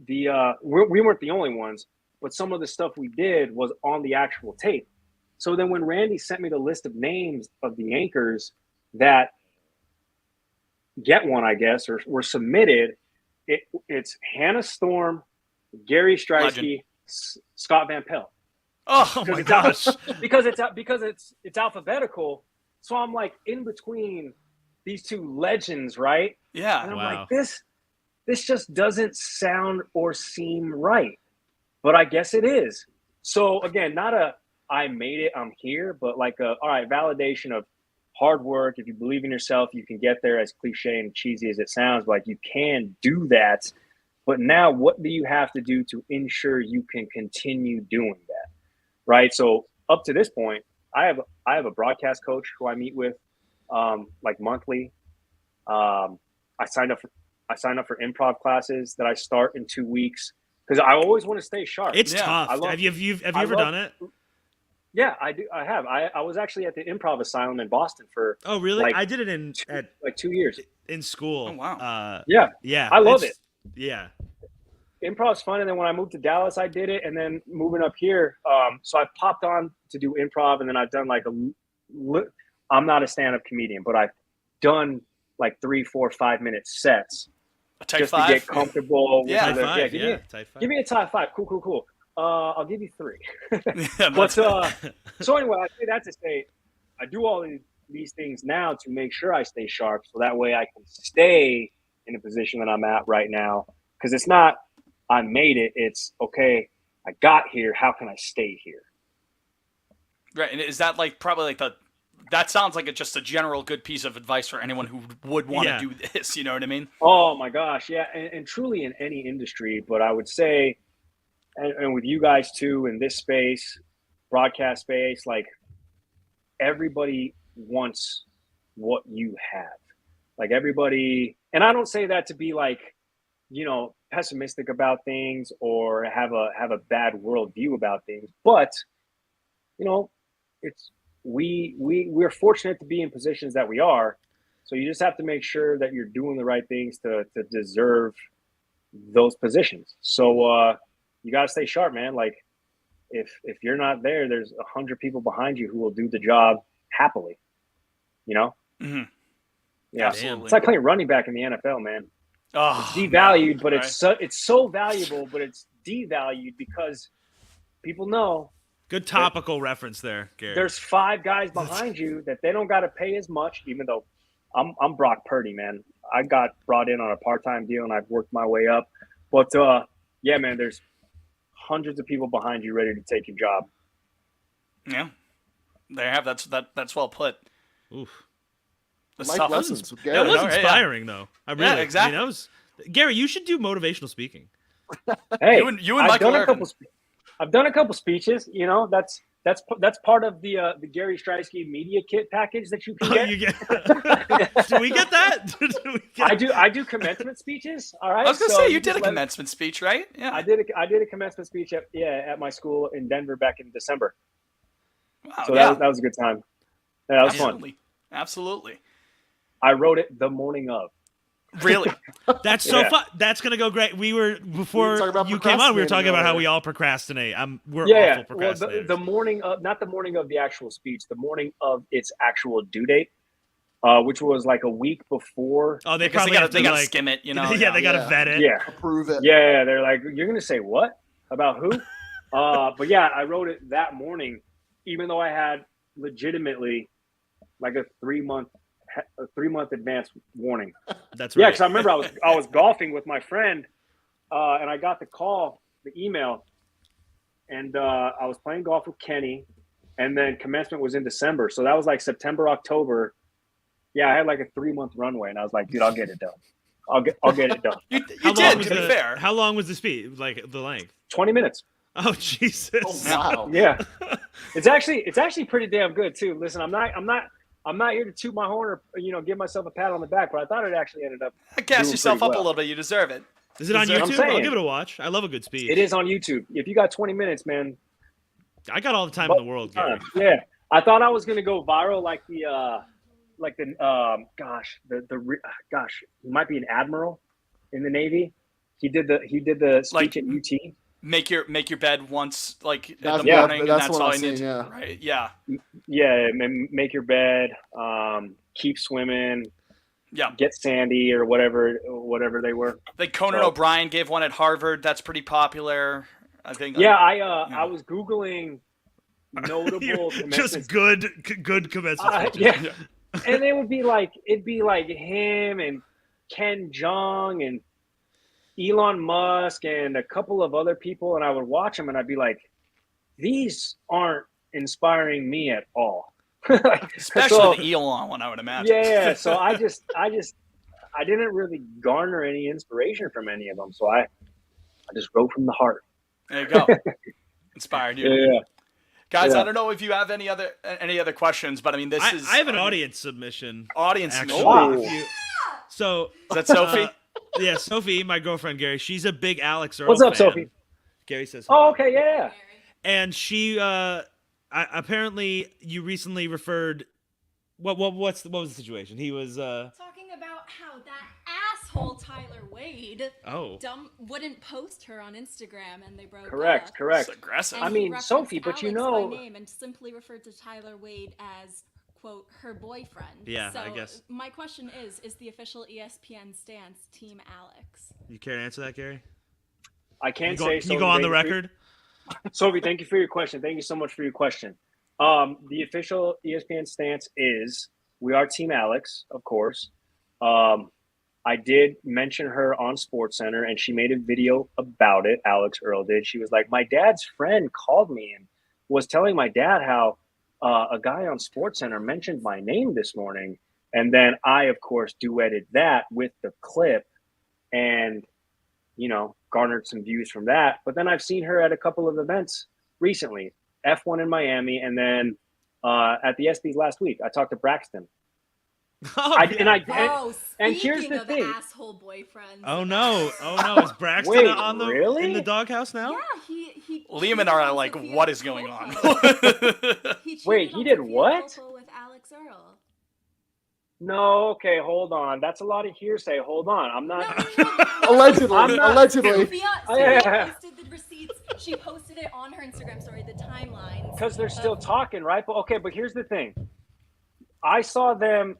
we weren't the only ones, but some of the stuff we did was on the actual tape. So then when Randy sent me the list of names of the anchors that get one, I guess, or were submitted, it's Hannah Storm, Gary Striewski, Scott Van Pelt. Oh my gosh! Because it's alphabetical. So I'm like in between these two legends, right? Yeah. And I'm like, this just doesn't sound or seem right. But I guess it is. So again, not a I made it, I'm here, but like all right, validation of hard work. If you believe in yourself, you can get there, as cliche and cheesy as it sounds, like you can do that. But now what do you have to do to ensure you can continue doing that? Right. So up to this point, I have a broadcast coach who I meet with like monthly. I signed up for improv classes that I start in 2 weeks because I always want to stay sharp. It's tough. Have you ever done it? Yeah, I do. I have. I was actually at the Improv Asylum in Boston for. Oh, really? Like I did it in 2 years in school. Oh, wow. Yeah. I love it. Yeah. Improv's fun, and then when I moved to Dallas, I did it, and then moving up here, so I popped on to do improv, and then I've done like I'm not a stand-up comedian, but I've done like 3, 4, 5 minute sets just to get comfortable. Yeah, type 5. Give me a type 5. Cool. I'll give you 3. Yeah, but so anyway, I say that to say I do all these things now to make sure I stay sharp, so that way I can stay in the position that I'm at right now. Because it's not I made it. It's okay. I got here. How can I stay here? Right. And is that like probably like that sounds like just a general good piece of advice for anyone who would want to do this. You know what I mean? Oh my gosh. Yeah. And truly in any industry, but I would say, and with you guys too, in this space, broadcast space, like everybody wants what you have. Like everybody, and I don't say that to be like, pessimistic about things or have a bad worldview about things, but it's we're fortunate to be in positions that we are. So you just have to make sure that you're doing the right things to deserve those positions. So you gotta stay sharp, man. Like if you're not there, there's 100 people behind you who will do the job happily. Mm-hmm. Yeah, absolutely. It's like playing running back in the NFL, man. Oh, it's devalued, but right. it's so valuable, but it's devalued because people know. Good topical reference there, Gary. There's 5 guys behind you that they don't got to pay as much, even though I'm Brock Purdy, man. I got brought in on a part-time deal and I've worked my way up. But yeah, man, there's hundreds of people behind you ready to take your job. Yeah, there you have that's well put. Oof. Life lessons with Gary. That was inspiring, though. Exactly. I mean, Gary, you should do motivational speaking. Hey, you and Michael I've done a couple speeches. That's part of the Gary Striewski media kit package that you can get. Do we get that? I do commencement speeches. All right. I was gonna say you did a commencement speech, right? Yeah. I did a commencement speech at my school in Denver back in December. Wow. So that was a good time. Yeah, that was fun. Absolutely. I wrote it the morning of. Really? That's so fun. That's gonna go great. Before you came on, we were talking about how we all procrastinate. We're awful procrastinators. Well, the morning of, not the morning of the actual speech, the morning of its actual due date, which was like a week before. Oh, they probably got to skim it, Yeah, they got to vet it. Yeah, approve it. Yeah, they're like, you're gonna say what about who? But yeah, I wrote it that morning, even though I had legitimately like a 3-month a 3-month advance warning. That's right. Yeah, because I remember I was golfing with my friend, and I got the email, and I was playing golf with Kenny, and then commencement was in December, so that was like September, October. Yeah, I had like a 3-month runway, and I was like, dude, I'll get it done. I'll get it done. You did, to be fair. How long was the speed? Like the length? 20 minutes. Oh Jesus! Oh, wow. Yeah, it's actually pretty damn good too. Listen, I'm not here to toot my horn or give myself a pat on the back, but I thought it actually ended up. Gas yourself up a little bit. You deserve it. Is it on YouTube? I'll give it a watch. I love a good speed. It is on YouTube. If you got 20 minutes, man. I got all the time in the world, Gary. Yeah, I thought I was gonna go viral like he might be an admiral in the Navy. He did the speech at UT. Make your bed once, like in the Yeah, morning, and that's what all I'm you saying, need. yeah. Right? Yeah. Yeah, make your bed. Keep swimming. Yeah. Get Sandy or whatever they were. Like Conan O'Brien gave one at Harvard. That's pretty popular. I think. Yeah, I was Googling notable just good commencement. yeah. And it'd be like him and Ken Jeong and Elon Musk and a couple of other people, and I would watch them and I'd be like, these aren't inspiring me at all. Especially the Elon one, I would imagine. Yeah, so I didn't really garner any inspiration from any of them, so I just wrote from the heart. There you go. Inspired you. Yeah. Guys, I don't know if you have any other questions, but I mean, I have an audience submission. Audience actually. submission. So is that Sophie? Yeah, Sophie, my girlfriend Gary. She's a big Alex Earl What's up, fan. Sophie? Gary says. Oh, okay, yeah. And she apparently you recently referred. What was the situation? He was talking about how that asshole Tyler Wade wouldn't post her on Instagram, and they broke up. Correct. It's aggressive. And I mean, Sophie, but Alex by name and simply referred to Tyler Wade as, quote, her boyfriend. Yeah, so I guess. My question is the official ESPN stance Team Alex? You care to answer that, Gary? I can't say. Can you go on the record? Sophie, thank you for your question. Thank you so much for your question. The official ESPN stance is we are Team Alex, of course. I did mention her on SportsCenter, and she made a video about it. Alex Earl did. She was like, my dad's friend called me and was telling my dad how a guy on SportsCenter mentioned my name this morning. And then I, of course, duetted that with the clip and, garnered some views from that. But then I've seen her at a couple of events recently, F1 in Miami, and then at the ESPYs last week, I talked to Braxton. And here's the thing. Asshole boyfriend. Oh no! Is Braxton in the doghouse now? Yeah, he Liam and I are like, what is going on? Wait, he did what? With Alex Earl. No, okay, hold on. That's a lot of hearsay. Hold on, I'm not. Allegedly. Sophia posted the receipts. She posted it on her Instagram story, the timeline. Because they're still talking, right? But here's the thing. I saw them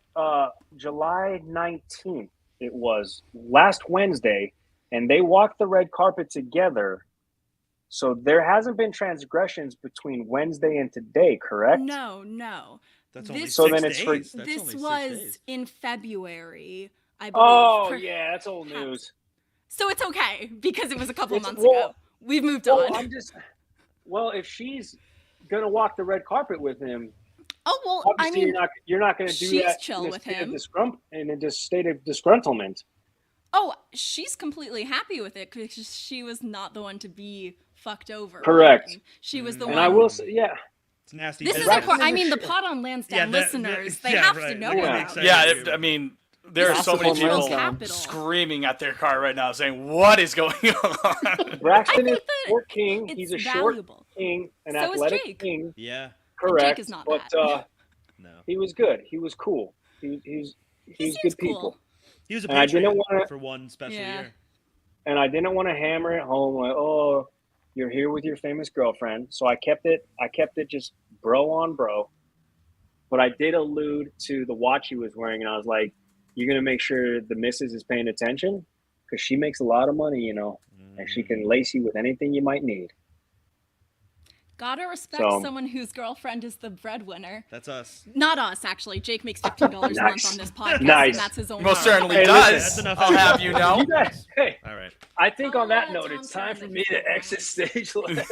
July 19th. It was last Wednesday, and they walked the red carpet together. So there hasn't been transgressions between Wednesday and today, correct? No. That's only so 6 then it's days. for, this was in February, I believe. Oh, yeah, that's old news. So it's okay because it was a couple months ago. We've moved on. If she's gonna walk the red carpet with him, I mean, you're not gonna do that. Chill with him in a state of disgruntlement. Oh, she's completely happy with it because she was not the one to be fucked over. Correct. She was the one. And I will say, yeah. It's nasty. This is the Pod on Lansdowne listeners. They have to know about it. Yeah, I mean, there are so many people screaming at their car right now saying, what is going on? Braxton is a short king. He's a short king, an athletic king. Yeah. Correct. Jake is not but that. No. He was good. He was cool. He's good people. Cool. He was a patriot for one special year. And I didn't want to hammer it home like, oh, you're here with your famous girlfriend. So I kept it just bro on bro. But I did allude to the watch he was wearing, and I was like, you're going to make sure the missus is paying attention? Because she makes a lot of money, and she can lace you with anything you might need. Gotta respect someone whose girlfriend is the breadwinner. That's us. Not us, actually. Jake makes $15 a month on this podcast, and that's his own. Most certainly does. I'll have you know. You guys, hey, all right. I think on that note, it's time for me to exit stage left.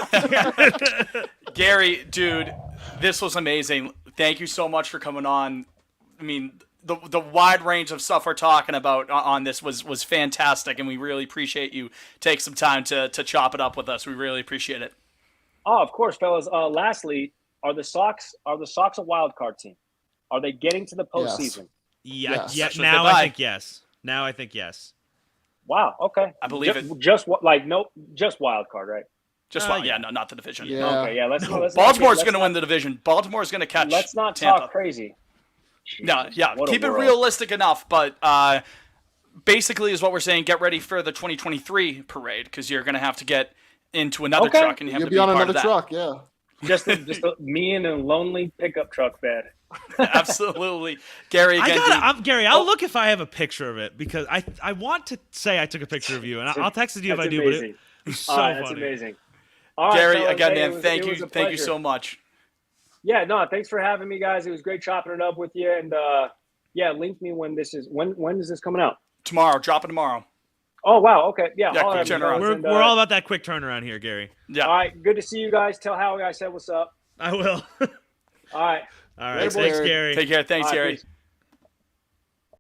Gary, dude, this was amazing. Thank you so much for coming on. I mean, the wide range of stuff we're talking about on this was fantastic, and we really appreciate you taking some time to chop it up with us. We really appreciate it. Oh, of course, fellas. Lastly, are the Sox a wild card team? Are they getting to the postseason? Yes. Yeah. Now I think yes. Wow. Okay. I believe it. Just wild card, right? Just wild. Yeah. No, not the division. Yeah. Okay. Yeah. Let's Baltimore's going to win the division. Baltimore's going to catch. Let's not Tampa. talk crazy. No. Yeah. Keep it realistic enough, but basically is what we're saying. Get ready for the 2023 parade because you're going to have to get into another truck and you have to be on part another of that. truck. Yeah. Just me in a lonely pickup truck bed. Absolutely. Gary, again. Gary, I'll look if I have a picture of it because I want to say I took a picture of you, and I'll text it to you if I do, amazing. But it's so funny. That's amazing. Gary, fellas, again, man, thank you so much. Yeah, no, thanks for having me, guys. It was great chopping it up with you, and link me when this is. When is this coming out? Tomorrow. Dropping tomorrow. Oh, wow. Okay. Yeah. Quick turnaround. We're all about that quick turnaround here, Gary. Yeah. All right. Good to see you guys. Tell Howie I said what's up. I will. All right. All right. Thanks, Gary. Take care. Thanks, Gary. Peace.